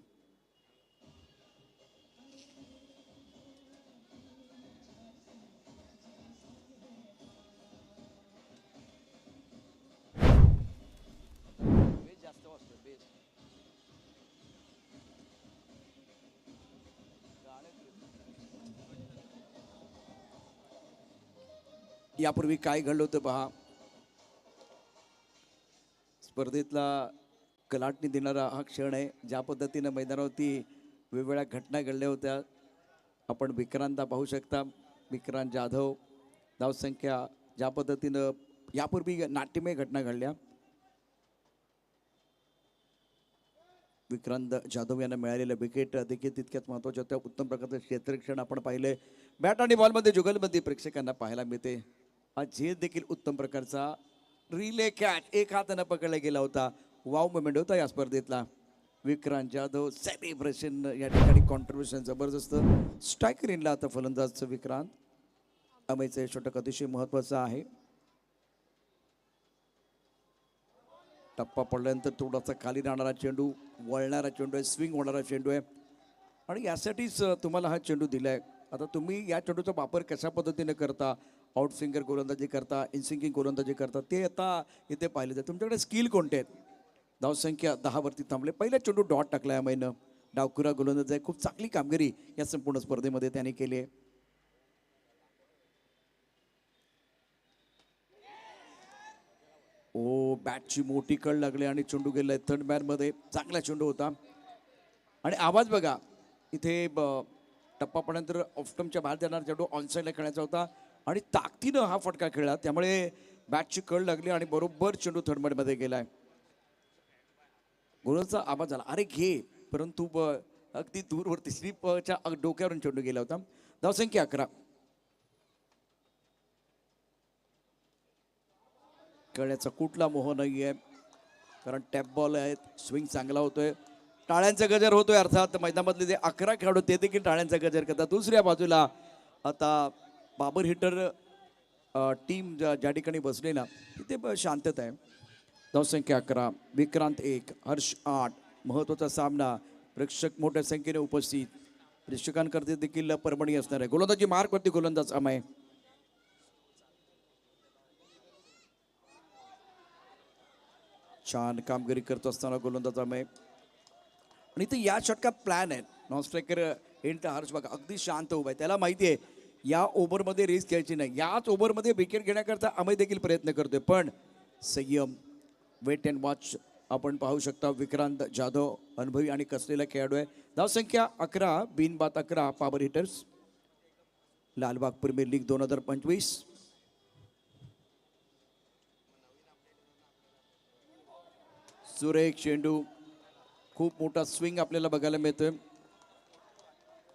यापूर्वी काय घडलं होतं पहा. स्पर्धेतला कलाटणी देणारा हा क्षण आहे. ज्या पद्धतीनं मैदानावरती वेगवेगळ्या घटना घडल्या होत्या आपण विक्रांतला पाहू शकता. विक्रांत जाधव धावसंख्या ज्या पद्धतीनं यापूर्वी नाट्यमय घटना घडल्या. विक्रांत जाधव यांना मिळालेल्या विकेट देखील तितक्याच महत्त्वाच्या होत्या. उत्तम प्रकारचं क्षेत्ररक्षण आपण पाहिलंय. बॅट आणि बॉलमध्ये जुगलबंदी प्रेक्षकांना पाहायला मिळते. हा झेल देखील उत्तम प्रकारचा. रिले कॅच एक हातानं पकडला गेला होता. वाव मोमेंट होता या स्पर्धेतला. विक्रांत जाधव सेलिब्रेशन या ठिकाणी कॉन्ट्रीब्युशन जबरदस्त. स्ट्रायकर इनला आता फलंदाज विक्रांत. अमेयचं हे षटक अतिशय महत्त्वाचं आहे. टप्पा पडल्यानंतर थोडासा खाली राहणारा चेंडू, वळणारा चेंडू आहे, स्विंग होणारा चेंडू आहे आणि यासाठीच तुम्हाला हा चेंडू दिला आहे. आता तुम्ही या चेंडूचा वापर कशा पद्धतीने करता, आउट स्विंगर गोलंदाजी करता, इनस्विंगिंग गोलंदाजी करता, ते आता इथे पाहिले जाते. तुमच्याकडे स्किल कोणते आहेत? धावसंख्या 10 वरती थांबले. पहिला चेंडू डॉट टाकला या महिनं. डावखुरा गोलंदाज आहे. खूप चांगली कामगिरी या संपूर्ण स्पर्धेमध्ये त्याने केली आहे. ओ बॅटची मोठी कळ लागली आणि चेंडू गेलाय थर्ड मॅनमध्ये. चांगला चेंडू होता आणि आवाज बघा इथे टप्पा पडल्यानंतर ऑफस्टमच्या बाहेर जाणार चेंडू ऑनसाईडला खेळायचा होता आणि ताकदीनं हा फटका खेळला. त्यामुळे बॅटची कळ लागली आणि बरोबर चेंडू थर्ड मॅनमध्ये गेलाय. गोलचा आवाज आला, अरे घे, परंतु अगदी दूरवर स्लिपच्या डोक्यावरून चेंडू गेला होता. धावसंख्या 11. कळण्याचा कुठला मोह नाही आहे कारण टॅप बॉल आहेत. स्विंग चांगला होतोय. टाळ्यांचा गजर होतोय. अर्थात मैदानामधले जे 11 खेळाडू ते देखील टाळ्यांचा गजर करतात. दुसऱ्या बाजूला आता बाबर हिटर टीम ज्या ठिकाणी बसले ना तिथे शांतता आहे. धावसंख्या 11. विक्रांत 1, हर्ष 8. महत्त्वाचा सामना. प्रेक्षक मोठ्या संख्येने उपस्थित. प्रेक्षकांकरता देखील पर्वणी असणार आहे. गोलंदाजी मार्कवरती गोलंदाज अमय. छान कामगिरी करत असताना गोलंदाज अमय आणि इथे या षटकात प्लॅन आहे. नॉन स्ट्रायकर एंड हर्ष बघा अगदी शांत उभा आहे. त्याला माहिती आहे या ओव्हरमध्ये रेस घ्यायची नाही. याच ओव्हरमध्ये विकेट घेण्याकरता अमय देखील प्रयत्न करतोय पण संयम, वेट अँड वॉच आपण पाहू शकता. विक्रांत जाधव अनुभवी आणि कसलेला खेळाडू आहे. धावसंख्या 11. बिनबाद 11. Power hitters. Lalbaug Premier League 2025. सुरेख चेंडू, खूप मोठा स्विंग आपल्याला बघायला मिळतोय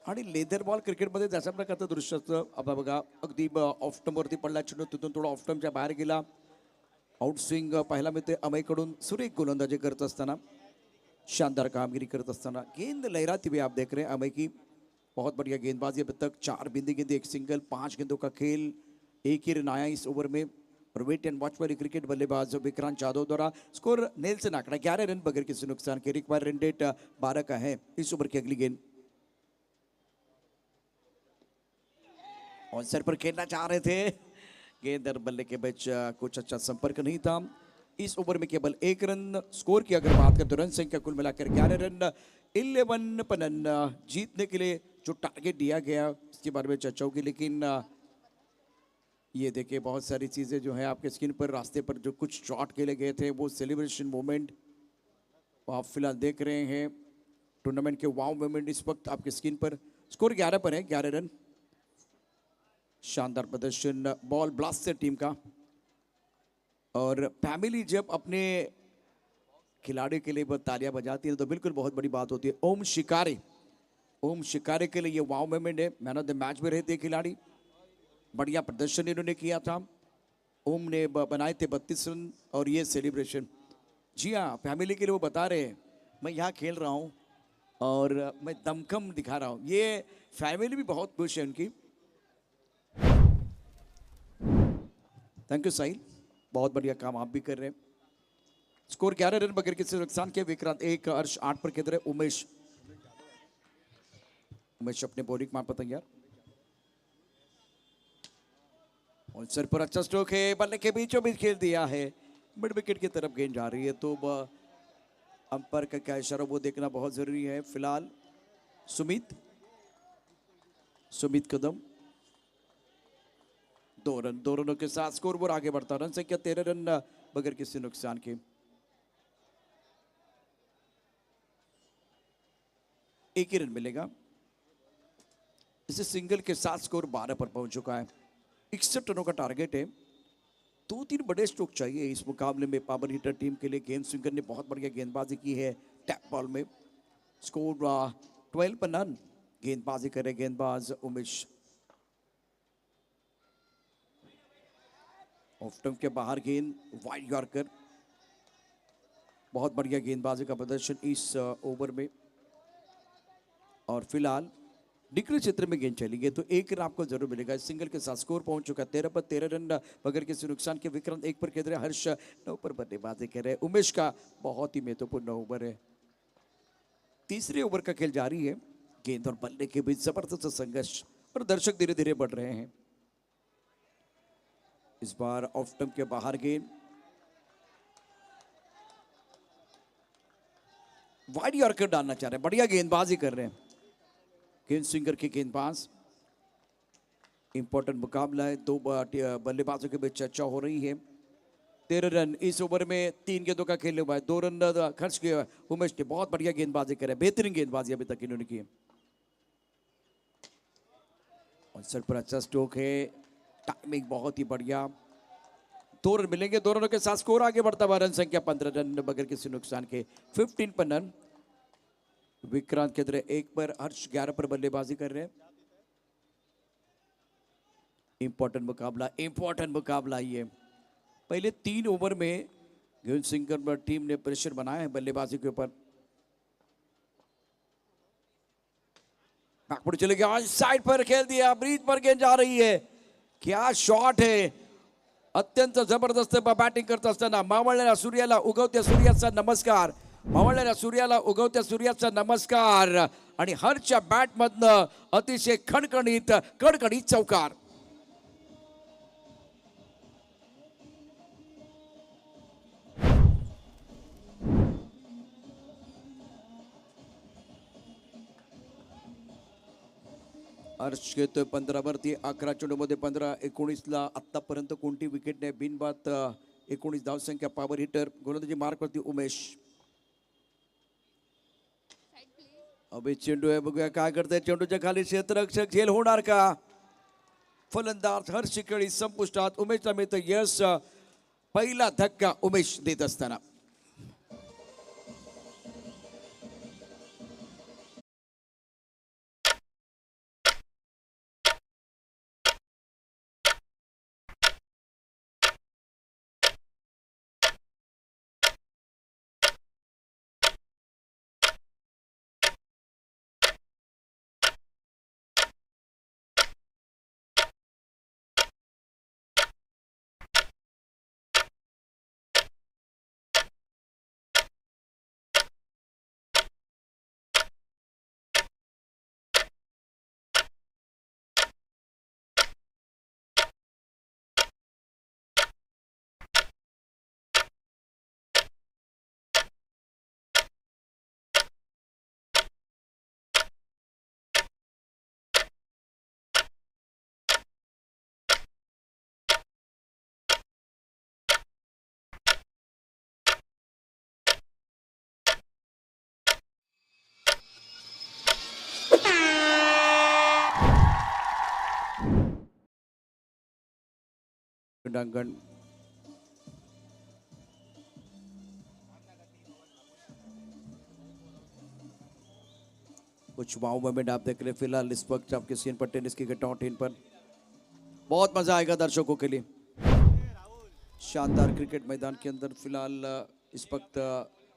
आणि लेदर बॉल क्रिकेटमध्ये जशा प्रकारचं दृश्य असतं. आता बघा अगदी ऑफ स्टंपवरती पडला चेंडू, तिथून थोडा ऑफ स्टंपच्या बाहेर गेला. आउट स्विंग पाहायला मिळते अमयकडून. सुरेख गोलंदाजी करत असताना, शानदार कामगिरी करत असताना गेंद लहराती हुई आप देख रहे हैं. अमय की बहुत बढ़िया गेंदबाजी अब तक. 4 गेंदे, 1 सिंगल, 5 गेंदों का खेल, 1 ही रन आया इस ओवर में. और वेट एंड वॉच वाली क्रिकेट बल्लेबाज विक्रांत जाधव द्वारा. स्कोर नेल्सन आंकड़ा 11 रन बगैर किसी नुकसान के. रिक्वायर रन रेट 12 का है. इस ओवर की अगली गेंद ऑन साइड पर खेलना चाह रहे थे. गेंद और बल्ले के बीच कुछ अच्छा संपर्क नहीं था. इस ओवर में केवल 1 रन. स्कोर की अगर बात करें तो रन संख्या कुल मिलाकर 11 रन. 11 पनन जीतने के लिए जो टारगेट दिया गया उसके बारे में चर्चा होगी. लेकिन ये देखिए बहुत सारी चीज़ें जो है आपके स्क्रीन पर, रास्ते पर जो कुछ शॉट खेले गए थे वो सेलिब्रेशन मोमेंट आप फिलहाल देख रहे हैं. टूर्नामेंट के वाव मोमेंट इस वक्त आपके स्क्रीन पर. स्कोर 11 पर है, 11 रन. शानदार प्रदर्शन बॉल ब्लास्टर टीम का. और फैमिली जब अपने खिलाड़ी के लिए तालियां बजाती है तो बिल्कुल बहुत बड़ी बात होती है. ओम शिकारे, ओम शिकारे के लिए ये वाव मोमेंट है. मैन ऑफ द मैच में रहते खिलाड़ी. बढ़िया प्रदर्शन इन्होंने किया था. ओम ने बनाए थे 32 रन और ये सेलिब्रेशन. जी हाँ, फैमिली के लिए वो बता रहे हैं मैं यहाँ खेल रहा हूँ और मैं दमखम दिखा रहा हूँ, ये फैमिली भी बहुत खुश है उनकी। थैंक यू साहिल, बहुत बढ़िया काम आप भी कर रहे हैं। स्कोर 11 रन बगैर किसी नुकसान के। विक्रांत 1, हर्ष 8 पर खेल रहे। उमेश अपने बॉलिंग मार पर तैयार। और सर पर अच्छा स्ट्रोक है, बल्ले के बीचों बीच खेल दिया है, मिड विकेट की तरफ गेंद जा रही है। तो अंपायर का क्या इशारा वो देखना बहुत जरूरी है। फिलहाल सुमित कदम 2 रनों के साथ स्कोर बोर्ड आगे बढ़ता। रन संख्या 13 रन बगैर किसी नुकसान के। एक ही रन मिलेगा। इसे सिंगल के साथ स्कोर 12 पर पहुंच चुका है। 61 रनों का टारगेट है। 2-3 बड़े स्ट्रोक चाहिए इस मुकाबले में पावर हिटर टीम के लिए। गेंद स्विंगर ने बहुत बढ़िया गेंदबाजी की है टैप बॉल में। स्कोर 12 पर नन। गेंदबाजी करे गेंदबाज उमेश। ऑफ स्टंप के बाहर गेंद, वाइड यॉर्कर। बहुत बढ़िया गेंदबाजी का प्रदर्शन इस ओवर में। और फिलहाल निकले क्षेत्र में गेंद चली गई तो 1 रन आपको जरूर मिलेगा। सिंगल के साथ स्कोर पहुंच चुका है 13 पर 13 रन बगैर किसी नुकसान के। विक्रांत 1 पर खेल रहे, हर्ष 9 पर बल्लेबाजी कर रहे। उमेश का बहुत ही महत्वपूर्ण ओवर है। तीसरे ओवर का खेल जारी है। गेंद और बल्ले के बीच जबरदस्त संघर्ष और दर्शक धीरे धीरे बढ़ रहे हैं। इस बार ऑफ स्टंप के बाहर गेंद, वाइड यॉर्कर डालना चाह रहे हैं। बढ़िया गेंदबाजी कर रहे हैं गेंद स्विंगर के गेंदबाज। इंपॉर्टेंट मुकाबला है, 2 बल्लेबाजों के बीच चर्चा हो रही है। 13 रन इस ओवर में 3 गेंदों का खेल हुआ है। 2 रन खर्च किया उमेश ने। बहुत बढ़िया गेंदबाजी करे, बेहतरीन गेंदबाजी अभी तक इन्होंने की है। और सर पर अच्छा स्ट्रोक है, टाइमिंग बहुत ही बढ़िया। 2 रन मिलेंगे। 2 रनों के साथ स्कोर आगे बढ़ता हुआ। रन संख्या 15 रन बगैर किसी नुकसान के। 15 पर नन। विक्रांत के तरह 1 पर, हर्ष 11 पर बल्लेबाजी कर रहे हैं। इंपॉर्टेंट मुकाबला ये। पहले 3 ओवर में गेंद सिंगर टीम ने प्रेशर बनाया है बल्लेबाजी के ऊपर। बैकफुट चले गया, आज साइड पर खेल दिया, ब्रीज पर गेंद जा रही है। क्या शॉट है, अत्यंत जबरदस्त बॅटिंग करत असताना मावळलेल्या सूर्याला उगवत्या सूर्याचा नमस्कार। मावळलेल्या सूर्याला उगवत्या सूर्याचा नमस्कार। आणि हरच्या बॅट मधनं अतिशय कडकडीत चौकार। हर्ष घेतोय 15 वरती। 11 चेंडूमध्ये 15, 19ला आतापर्यंत कोणती विकेट नाही, बिनबाद 19 धावसंख्या पॉवर हिटर। गोलंदाजी मार्क वरती उमेश। अभि चेंडू आहे, बघूया काय करते। चेंडूच्या खाली क्षेत्ररक्षक, झेल होणार का? फलंदाज हर्ष खेळी संपुष्टात। उमेशला मिळतं यश। पहिला धक्का उमेश देत असताना क्रीडांगण कुछ वाव मोमेंट आप देख रहे हैं फिलहाल इस वक्त आपके सीन पर टेनिस की .in पर। बहुत मजा आएगा दर्शकों के लिए। शानदार क्रिकेट मैदान के अंदर फिलहाल इस वक्त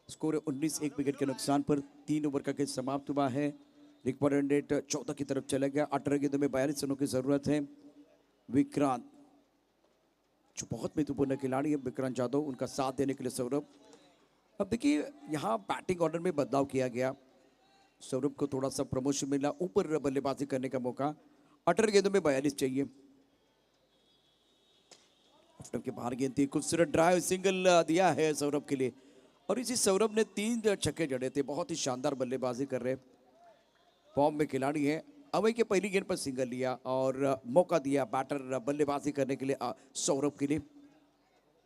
स्कोर 19 एक विकेट के नुकसान पर 3 ओवर का खेल समाप्त हुआ है। रिक्वायर्ड रेट 14 की तरफ चला गया। 18 गेंदों में 42 रनों की जरूरत है। विक्रांत जो बहुत महत्वपूर्ण खिलाड़ी है, विक्रांत जाधव, उनका साथ देने के लिए सौरभ। अब देखिए यहाँ बैटिंग ऑर्डर में बदलाव किया गया। सौरभ को थोड़ा सा प्रमोशन मिला, ऊपर बल्लेबाजी करने का मौका। 18 गेंदों में 42 चाहिए। ऑफ के बाहर गेंद थी, खूबसूरत ड्राइव सिंगल दिया है सौरभ के लिए। और इसी सौरभ ने 3 छक्के जड़े थे। बहुत ही शानदार बल्लेबाजी कर रहे फॉर्म में खिलाड़ी है। अवय के पहली गेंद पर सिंगल लिया और मौका दिया बैटर बल्लेबाजी करने के लिए सौरभ के लिए।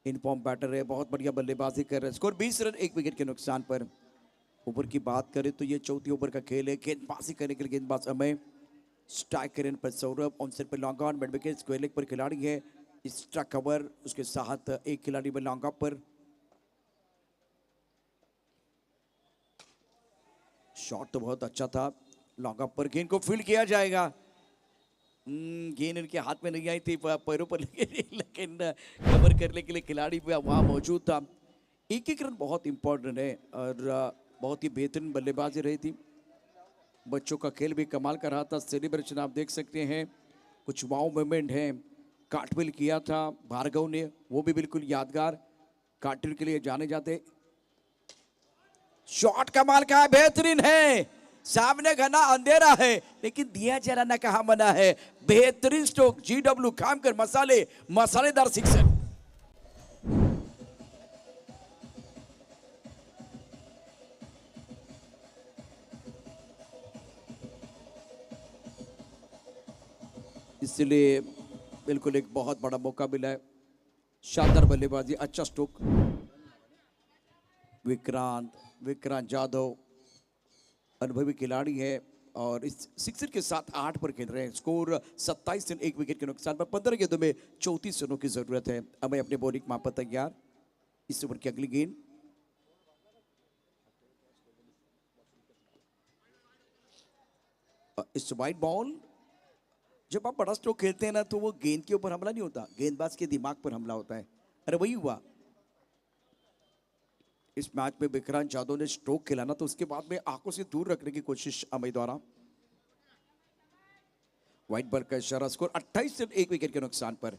इन फॉर्म बैटर है, बहुत बढ़िया बल्लेबाजी कर रहे हैं। स्कोर 20 रन 1 विकेट के नुकसान पर। ओवर की बात करें तो ये चौथी ओवर का खेल है। गेंदबाजी करने के लिए गेंदबाज अमय, स्ट्राइक करें पर सौरभ, ऑनसेट पर long on, mid wicket square leg पर खिलाड़ी है। एक्स्ट्रा कवर उसके साथ एक खिलाड़ी में लॉन्ग ऑफ पर। शॉट तो बहुत अच्छा था। लॉन्ग ऑफ पर गेंद को फील्ड किया जाएगा। गेंद इनके हाथ में नहीं आई थी, पैरों पर लगी, लेकिन कवर करने के लिए खिलाड़ी वहां मौजूद था। एक एक रन बहुत इंपॉर्टेंट है और बहुत ही बेहतरीन बल्लेबाजी रही थी। बच्चों का खेल भी कमाल कर रहा था। सेलिब्रेशन आप देख सकते हैं, कुछ वाव मोमेंट है। कार्टविल किया था भार्गव ने, वो भी बिल्कुल यादगार। कार्टविल के लिए जाने जाते। शॉट कमाल का है, बेहतरीन है। सामने घना अंधेरा है लेकिन दिया जलाना कहा मना है। बेहतरीन स्ट्रोक, जीडब्ल्यू खामकर मसालेदार सिक्सर। इसलिए बिल्कुल एक बहुत बड़ा मौका मिला है। शानदार बल्लेबाजी, अच्छा स्ट्रोक। विक्रांत जाधव अनुभवी खिलाड़ी है और इस सिक्सर के साथ 8 पर खेल रहे हैं। स्कोर 27 रन 1 विकेट के नुकसान पर। 15 गेंदों में 34 रनों की जरूरत है। अब अपने बॉलिंग मां पर तैयार। इस ओवर की अगली गेंद इस वाइड बॉल। जब आप बड़ा स्ट्रोक खेलते हैं ना तो वो गेंद के ऊपर हमला नहीं होता, गेंदबाज के दिमाग पर हमला होता है। अरे वही हुआ इस मैच में। विक्रांत जाधव ने स्ट्रोक खेला ना तो उसके बाद में आंखों से दूर रखने की कोशिश अमय द्वारा। व्हाइट बॉल का इशारा। स्कोर 28 रन 1 विकेट के नुकसान पर।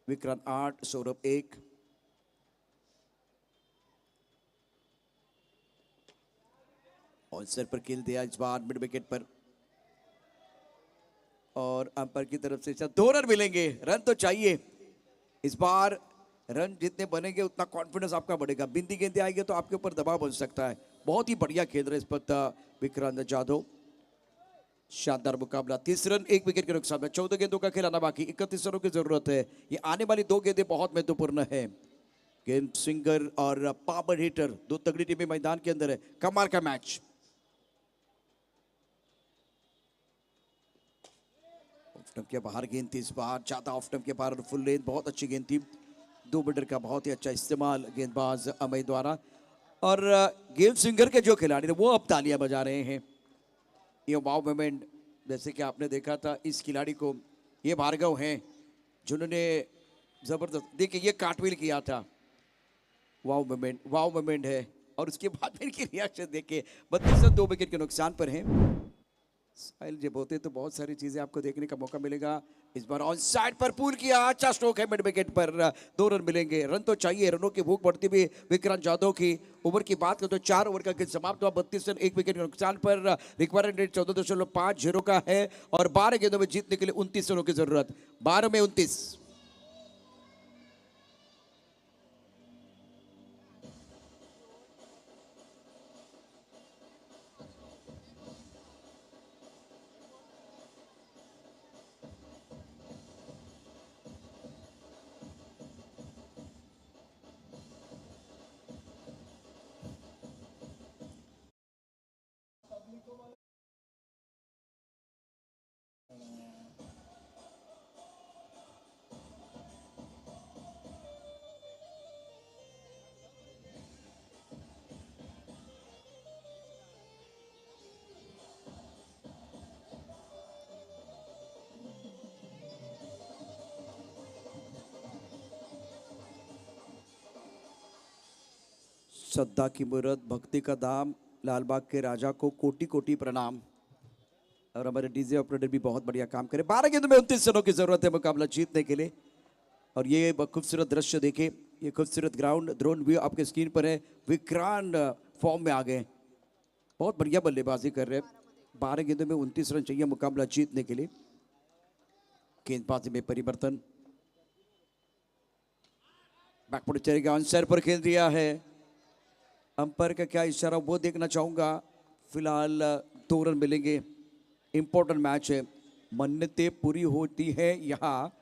विक्रांत 8, सौरभ 1। ऑनसर पर खेल दिया इस बार मिड विकेट पर और अंपायर की तरफ से 2 रन मिलेंगे। रन तो चाहिए इस बार। रन जितने बनेंगे उतना कॉन्फिडेंस आपका बढ़ेगा। बिंदी गेंदें आएगी तो आपके ऊपर दबाव बन सकता है। बहुत ही बढ़िया खेल रहे इस वक्त विक्रांत जाधव। शानदार मुकाबला। 30 रन 1 विकेट के नुकसान में। 14 गेंदों का खिलाना बाकी। 31 रनों की जरूरत है। ये आने वाली 2 गेंदें बहुत महत्वपूर्ण है। गेम सिंगर और पावर हिटर, 2 तगड़ी टीमें मैदान के अंदर है। कमाल का मैच। ऑफ स्टंप के बाहर गेंद थी इस बार, ज्यादा ऑफ स्टंप के बाहर फुल लेंथ, बहुत अच्छी गेंद थी। 2 मीटर का बहुत ही अच्छा इस्तेमाल गेंदबाज अमय द्वारा। और गेम सिंगर के जो खिलाड़ी थे वो अब तालियां बजा रहे हैं। ये वाव मोमेंट जैसे कि आपने देखा था इस खिलाड़ी को, ये भार्गव हैं जिन्होंने जबरदस्त, देखिए ये कार्टविल किया था। वाव मोमेंट है। और उसके बाद इनकी रिएक्शन देखिए। 32 रन 2 विकेट के नुकसान पर हैं। साहिल जब होते तो बहुत सारी चीजें आपको देखने का मौका मिलेगा। इस बार ऑन साइड पर पूल किया, अच्छा स्ट्रोक है मिड विकेट पर। 2 रन मिलेंगे। रन तो चाहिए, रनों की भूख बढ़ती हुई विक्रांत जाधव की। ओवर की बात करें तो 4 ओवर का खेल समाप्त हुआ। 32 रन 1 विकेट के नुकसान पर। रिक्वायर्ड रेट 14.50 का है और 12 गेंदों में जीतने के लिए 29 रनों की जरूरत। 12 में 29। श्रद्धा की मूरत, भक्ति का धाम, लालबाग के राजा को कोटि कोटि प्रणाम। और हमारे डीजे ऑपरेटर भी बहुत बढ़िया काम करे। 12 गेंदों में 29 रनों की जरूरत है मुकाबला जीतने के लिए। और ये खूबसूरत दृश्य देखे, ये खूबसूरत ग्राउंड ड्रोन व्यू आपके स्क्रीन पर है। विक्रांत फॉर्म में आ गए, बहुत बढ़िया बल्लेबाजी कर रहे हैं। 12 गेंदों में 29 रन चाहिए मुकाबला जीतने के लिए। गेंदबाजी में परिवर्तन, बैकफुट चलेगा, आंसर पर खेल दिया है। अंपायर का क्या इशारा वो देखना चाहूंगा। फिलहाल 2 रन मिलेंगे। इंपॉर्टेंट मैच है, मन्नतें पूरी होती है यहाँ,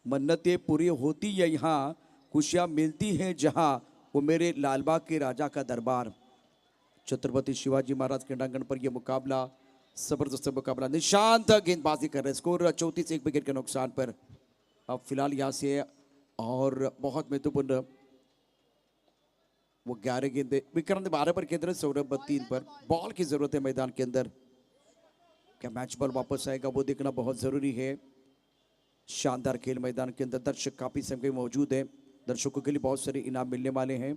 मन्नतें पूरी होती है यहाँ, खुशियाँ मिलती हैं जहाँ, वो मेरे लालबाग के राजा का दरबार। छत्रपति शिवाजी महाराज क्रीडांगण पर यह मुकाबला, जबरदस्त मुकाबला। निशांत गेंदबाजी कर रहे हैं, स्कोर 34, 1 विकेट के नुकसान पर। अब फिलहाल यहाँ से और बहुत महत्वपूर्ण वो 11 गेंदे, विक्रांत 12 पर केंद्र, सौरभ 3 पर। बॉल की जरूरत है मैदान के अंदर। क्या मैच बॉल वापस आएगा वो देखना बहुत जरूरी है। शानदार खेल मैदान के अंदर, दर्शक काफी संख्या में मौजूद है। दर्शकों के लिए बहुत सारे इनाम मिलने वाले हैं।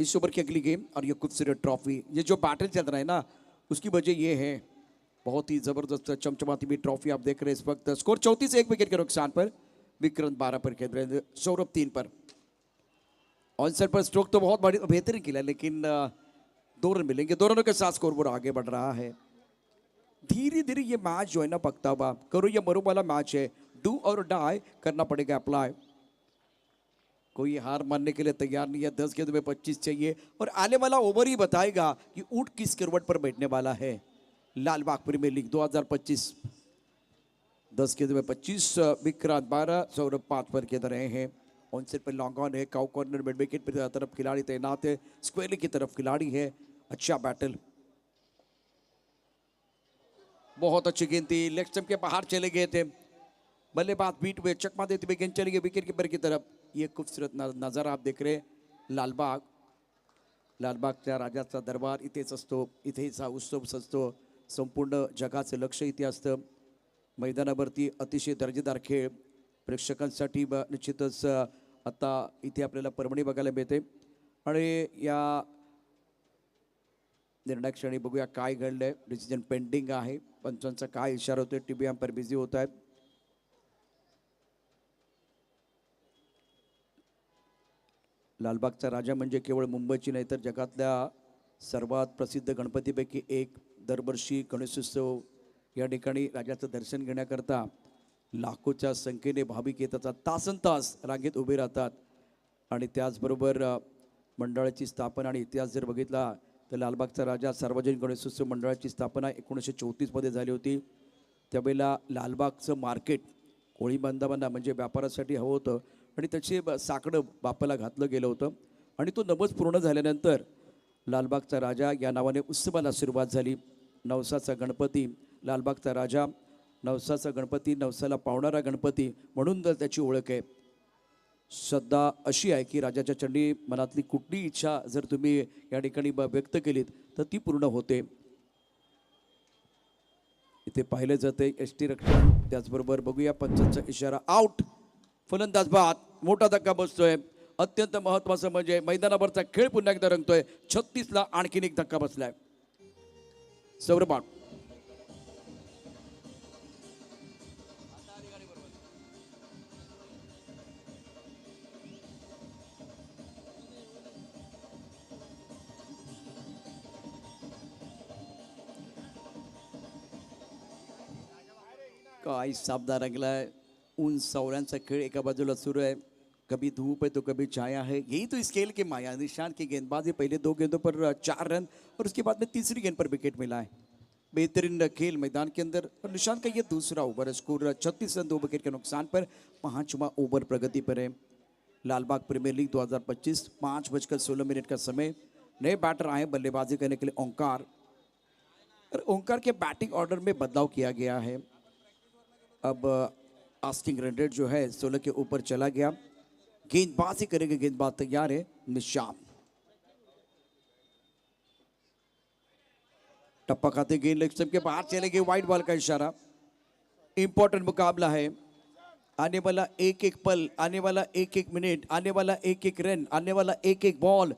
इस ओवर की अगली गेम और ये खूबसूरत ट्रॉफी, ये जो बैटल चल रहा है ना, उसकी वजह ये है, बहुत ही जबरदस्त चमचमाती हुई ट्रॉफी आप देख रहे हैं इस वक्त। स्कोर 34, 1 विकेट के नुकसान पर। विक्रांत 12 पर खेल रहे हैं, सौरभ 3 पर। ऑनसेट पर स्ट्रोक तो बहुत बेहतरीन खेला, लेकिन 2 रन मिलेंगे। 2 रनों के साथ स्कोरबोर्ड आगे बढ़ रहा है। धीरे धीरे ये मैच जो है ना पकता हुआ, करो या मरो वाला मैच है। डू और डाई करना पड़ेगा अप्लाई। कोई हार मानने के लिए तैयार नहीं है। 10 गेंदों में 25 चाहिए और आने वाला ओवर ही बताएगा कि ऊंट किस करवट पर बैठने वाला है। लालबाग प्रीमियर लीग 2025, 10 गेंदों में 25, विक्रांत 12, सौरभ 5 पर खेल रहे हैं। ऑनसेट पर लॉन्ग ऑन है, काउ कॉर्नर मिड विकेट पर तरफ खिलाड़ी तैनात है, स्क्वेयर की तरफ खिलाड़ी है। अच्छा बैटल, बहुत अच्छी गेंद थी, लेग स्टंप के बाहर चले गए थे। बल्लेबाज बीट हुए, चकमा देते हुए गेंद चली गई विकेट कीपर की तरफ। ये खूबसूरत नजारा आप देख रहे, लालबाग, लालबागच्या राजाचा दरबार इथेच असतो, इथेच हा उत्सव सजतो। संपूर्ण जगाचं लक्ष इथे असतं। मैदानावरती अतिशय दर्जेदार खेळ प्रेक्षकांसाठी निश्चितच आता इथे आपल्याला पर्वणी बघायला मिळते। आणि या निर्णायक क्षणी बघूया काय घडलंय। डिसिजन पेंडिंग आहे, पंचांचा काय इशारा होतोय, टीबी अंपायर बिझी होत आहेत। लालबागचा राजा म्हणजे केवळ मुंबईची नाही तर जगातल्या सर्वात प्रसिद्ध गणपतीपैकी एक। दरवर्षी गणेशोत्सव या ठिकाणी राजाचं दर्शन घेण्याकरता लाखोच्या संख्येने भाविक येतात, तासनतास रांगेत उभे राहतात। आणि त्याचबरोबर मंडळाची स्थापना आणि इतिहास जर बघितला तर लालबागचा राजा सार्वजनिक गणेशोत्सव मंडळाची स्थापना 1934 मध्ये झाली होती। त्यावेळेला लालबागचं मार्केट कोळी बांधवांना म्हणजे व्यापारासाठी हवं होतं आणि त्याचे साकडं बापाला घातलं गेलं होतं। आणि तो नवस पूर्ण झाल्यानंतर लालबागचा राजा या नावाने उत्सवाला सुरुवात झाली। नवसाचा गणपती लालबागचा राजा, नवसाचा गणपती, नवसाला पावणारा गणपती म्हणून तर त्याची ओळख आहे। श्रद्धा अशी आहे की राजाच्या चरणी मनातली कुठली इच्छा जर तुम्ही या ठिकाणी व्यक्त केलीत तर ती पूर्ण होते। इथे पाहिलं जाते एसटी रक्षण, त्याचबरोबर बघूया पंचांचा इशारा, आउट। फलंदाज बाद, मोठा धक्का बसतोय। अत्यंत महत्त्वाचं म्हणजे मैदानावरचा खेळ पुन्हा एकदा रंगतोय। 36 ला आणखीन एक धक्का बसलाय। सौरभ आउट। काय साबदा रंगलाय। ऊन सावळ्यांचा खेळ एका बाजूला सुरू है, कभी धूप है तो कभी छाया है, यही तो इस खेल की माया। निशांत की गेंदबाजी, पहले 2 गेंदों पर 4 रन और उसके बाद में तीसरी गेंद पर विकेट मिला है। बेहतरीन खेल मैदान के अंदर। और निशांत का ये दूसरा ओवर, स्कोर 36 रन 2 विकेट के नुकसान पर। 5वां ओवर प्रगति पर है। लालबाग प्रीमियर लीग 2025, 5:16 का समय। नए बैटर आए बल्लेबाजी करने के लिए, ओंकार। और ओंकार के बैटिंग ऑर्डर में बदलाव किया गया है। अब आस्किंग रन रेट जो है 16 के ऊपर चला गया। गेंदबाजी करेंगे, गेंदबाज तैयार है, निशांत। टप्पा खाते गेंद लेग स्टंप के बाहर चले गए, वाइड बॉल का इशारा। इंपॉर्टेंट मुकाबला है। आने वाला एक एक पल, आने वाला एक एक मिनट, आने वाला एक एक रन, आने वाला एक एक बॉल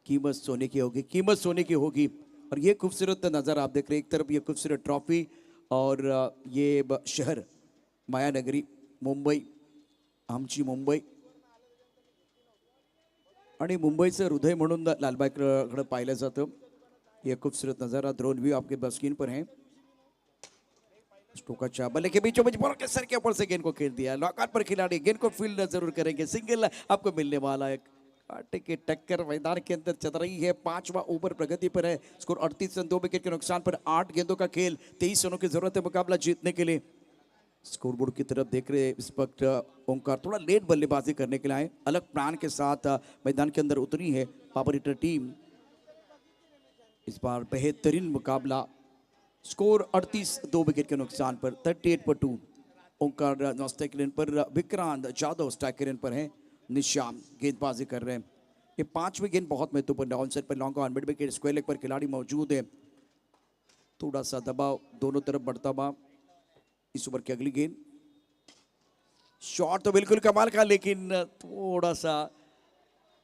कीमत सोने की होगी, कीमत सोने की होगी। और ये खूबसूरत नज़ारा आप देख रहे हैं, एक तरफ ये खूबसूरत ट्रॉफी और ये शहर मायानगरी मुंबई, आमची मुंबई आणि मुंबईचं हृदय म्हणून लालबागकडे पाहिलं जातं। ये खूबसूरत नज़ारा ड्रोन व्यू आपके स्क्रीन पर है। स्टोकाच्या बल्ले के बीचों बीच बॉल के सर के ऊपर से गेंद को खेल दिया, लॉकआउट पर खिलाड़ी गेंद को फील्ड जरूर करेंगे, सिंगल आपको मिलने वाला है। कांटे की टक्कर मैदान के अंदर चल रही है, 5वां ओवर प्रगति पर है, स्कोर 38 रन 2 विकेट के नुकसान पर, 8 गेंदों का खेल, 23 रनों की जरूरत है मुकाबला जीतने के लिए। स्कोरबोर्ड की तरफ देख रहे इस वक्त ओंकार थोड़ा लेट बल्लेबाजी करने के लिए आए, अलग प्लान के साथ मैदान के अंदर उतरी है पावर हिटर टीम। इस बार बेहतरीन मुकाबला, स्कोर 38 2 विकेट के नुकसान पर, 38 पर 2। ओंकार स्ट्राइक पर, विक्रांत जाधव स्ट्राइक पर है, निशाम गेंदबाजी कर रहे हैं। ये 5वीं गेंद बहुत महत्वपूर्ण है, ऑन साइड पर long on mid wicket square leg पर खिलाड़ी मौजूद है, थोड़ा सा दबाव दोनों तरफ बढ़ता हुआ। इस ओवर की अगली गेंद, शॉट तो बिल्कुल कमाल का, लेकिन थोड़ा सा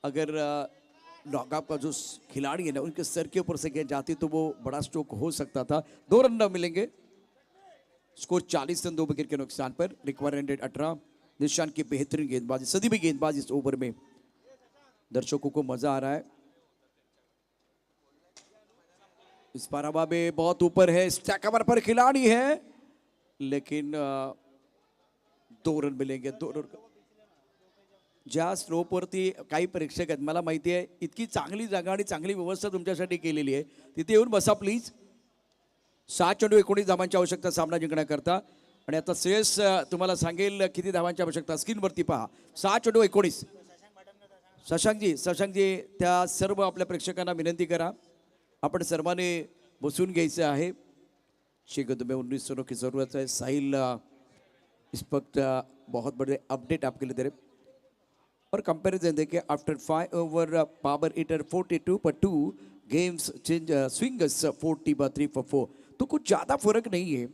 अगर लॉकअप का जो खिलाड़ी है ना उनके सर के ऊपर से गेंद जाती तो वो बड़ा स्ट्रोक हो सकता था। 2 रन न मिलेंगे, स्कोर 40 रन 2 विकेट के नुकसान पर, रिक्वायर्ड 18। निशान की बेहतरीन गेंदबाजी, सदी भी गेंदबाजी इस ओवर में, दर्शकों को मजा आ रहा है। इस बार हवा में बहुत ऊपर है, स्टैक कवर पर खिलाड़ी है, लेकिन 2 रन मिलेंगे, 2 रन। ज्या स्लोपवरती काही प्रेक्षक आहेत, मला माहिती आहे इतकी चांगली जागा आणि चांगली व्यवस्था तुमच्यासाठी केलेली आहे, तिथे येऊन बसा प्लीज। 7 चेंडू 19 धावांची आवश्यकता सामना जिंकण्याकरता, आणि आता श्रेयस तुम्हाला सांगेल किती धावांची आवश्यकता, स्क्रीनवरती पहा, 7 चेंडू 19। शशांकजी त्या सर्व आपल्या प्रेक्षकांना विनंती करा, आपण सर्वांनी बसून घ्यायचं आहे। 6 गेंदों में 19 रनों की जरूरत है। साहिल इस वक्त बहुत बड़े अपडेट आपके लिए दे रहे, और कंपैरिजन देखिए, आफ्टर 5 ओवर पावर हिटर 42 पर 2 गेम्स चेंज स्विंगस 40 पर 3 for 4, तो कुछ ज़्यादा फर्क नहीं है,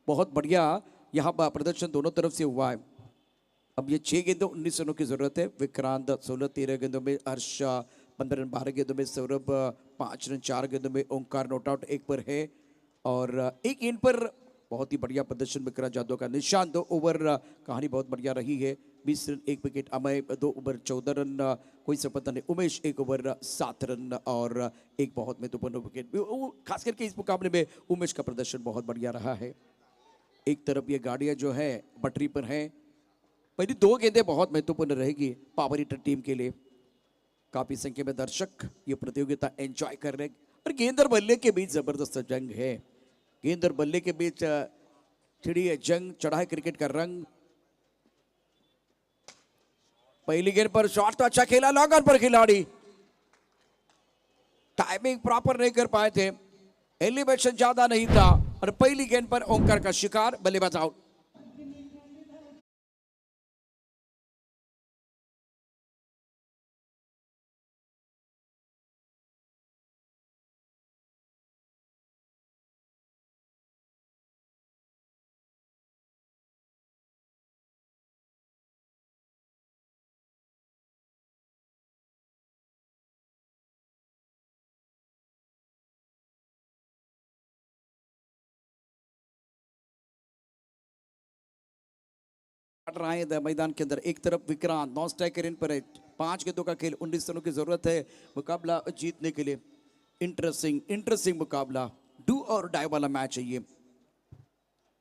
बहुत बढ़िया यहाँ पर प्रदर्शन दोनों तरफ से हुआ है। अब ये 6 गेंदों 19 रनों की जरूरत है। विक्रांत 16-13 गेंदों में, हर्ष 15 रन 12 गेंदों में, सौरभ 5 रन 4 गेंदों में, ओंकार नॉट आउट 1 पर है, और 1 गेंद पर बहुत ही बढ़िया प्रदर्शन विक्रांत जाधव का। निशान 2 ओवर कहानी बहुत बढ़िया रही है, 20 run 1 wicket, Amay 2 over 14 run कोई सफलता नहीं, उमेश 1 ओवर 7 रन और 1 बहुत महत्वपूर्ण विकेट। खास करके इस मुकाबले में उमेश का प्रदर्शन बहुत बढ़िया रहा है। एक तरफ ये गाड़ियां जो है पटरी पर हैं, पहली 2 गेंदें बहुत महत्वपूर्ण रहेगी पावर हिटर टीम के लिए। काफी संख्या में दर्शक ये प्रतियोगिता एंजॉय कर रहे हैं, और गेंद और बल्ले के बीच जबरदस्त जंग है, गेंद और बल्ले के बीच छिड़ी है जंग, चढ़ा है क्रिकेट का रंग। पहली गेंद पर शॉट तो अच्छा खेला, लॉन्ग ऑन पर खिलाड़ी टाइमिंग प्रॉपर नहीं कर पाए थे, एलिवेशन ज्यादा नहीं था, और पहली गेंद पर ओंकार का शिकार, बल्लेबाज आउट। रहा है मैदान के अंदर, एक तरफ विक्रांत नॉन स्ट्राइकर इन पर है, 5 गेंदों का खेल, 19 रनों की जरूरत है मुकाबला जीतने के लिए। इंटरेस्टिंग मुकाबला, डू और डाई वाला मैच है ये।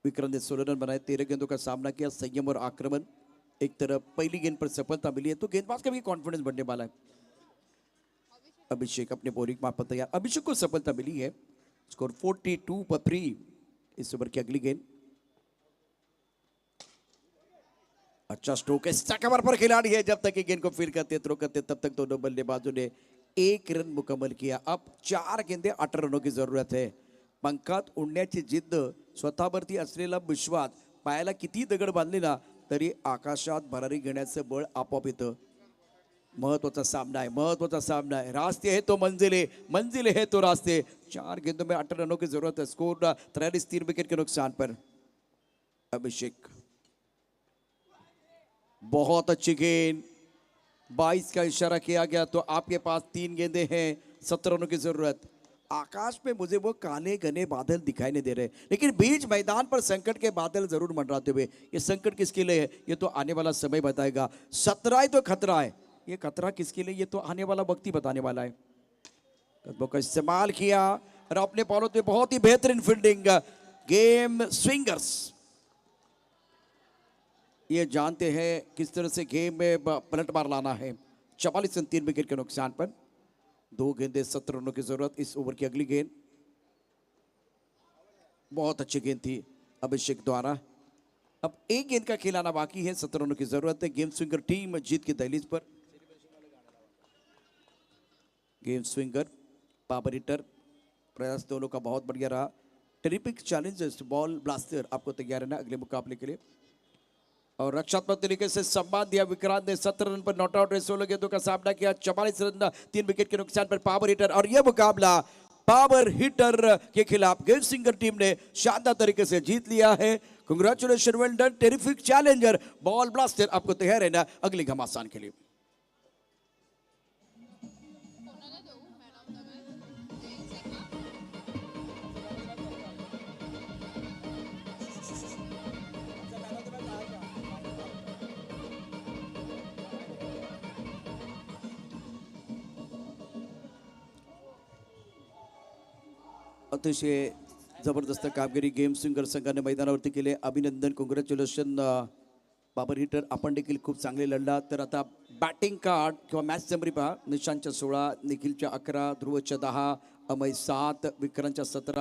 विक्रांत ने 16 रन बनाए, 13 गेंदों का सामना किया, संयम और आक्रमण। एक तरफ पहली गेंद पर सफलता मिली है, तो गेंदबाज का भी कॉन्फिडेंस बढ़ने वाला है। अभिषेक अपने बॉलिंग मार्फत तैयार, अभिषेक को सफलता मिली है, स्कोर 42 पर 3। इस ओवर की अगली गेंद, अच्छा स्ट्रोक है, कवर पर खिलाड़ी है, जब तक गेंद को फील्ड करते थ्रो करते तब तक दोनों बल्लेबाजों ने 1 रन मुकम्मल किया। अब 4 गेंदे 18 रनों की जरूरत है। पंखात उडण्याची जिद्द, स्वतःवरती असलेला विश्वास, पायाला किती दगड बांधले ना तरी आकाशात भरारी घेण्याचं बळ आपोआप येतं। महत्वाचा सामना है, महत्वाचा सामना है, रास्ते है तो मंजिल है तो रास्ते। 4 गेंदों में 18 रनों की जरूरत है, स्कोर 43 3 विकेट के नुकसान पर। अभिषेक बहुत अच्छी गेंद, 22 का इशारा किया गया तो आपके पास 3 गेंदे हैं, 17 रनों की जरूरत। आकाश में मुझे वो काले घने बादल दिखाई नहीं दे रहे, लेकिन बीच मैदान पर संकट के बादल जरूर मंडराते हुए। ये संकट किसके लिए है ये तो आने वाला समय बताएगा। 17 है तो खतरा है, ये खतरा किसके लिए ये तो आने वाला वक्त ही बताने वाला है। कदमों का इस्तेमाल किया और अपने बॉलों पे बहुत ही बेहतरीन फील्डिंग। गेम स्विंगर्स ये जानते हैं किस तरह से गेम में पलटवार लाना है। 44 रन 3 विकेट के नुकसान पर 2 गेंदे 17 रनों की जरूरत। इस ओवर की अगली गेंद बहुत अच्छी गेंद थी अभिषेक द्वारा। अब एक गेंद का खेल आना बाकी है, 17 रनों की जरूरत है। गेम स्विंगर टीम जीत की दहलीज पर। गेम स्विंगर पावर हिटर प्रयास दोनों का बहुत बढ़िया रहा। टेरिपिक चैलेंजर्स बॉल ब्लास्टर आपको तैयार रहना अगले मुकाबले के लिए। और रक्षात्मक तरीके से सम्मान दिया विक्रांत ने। 17 रन पर नॉट आउट रहे, 16 गेंदों का सामना किया। 44 रन 3 विकेट के नुकसान पर पावर हिटर। और यह मुकाबला पावर हिटर के खिलाफ गेम सिंगर टीम ने शानदार तरीके से जीत लिया है। Congratulation, well done terrific challenger ball blaster. आपको तैयार रहना अगले घमासान के लिए। अतिशय जबरदस्त कामगिरी गेम स्विंगर संघाने मैदानावरती केले, अभिनंदन, कॉंग्रॅच्युलेशन पावर हिटर. आपण देखील खूप चांगले लढला. तर आता बॅटिंग कार्ड किंवा मॅच समरी पहा. निशांतच्या 16, निखिलच्या 11, ध्रुवच्या 10, अमय 7, विक्रांतच्या 17.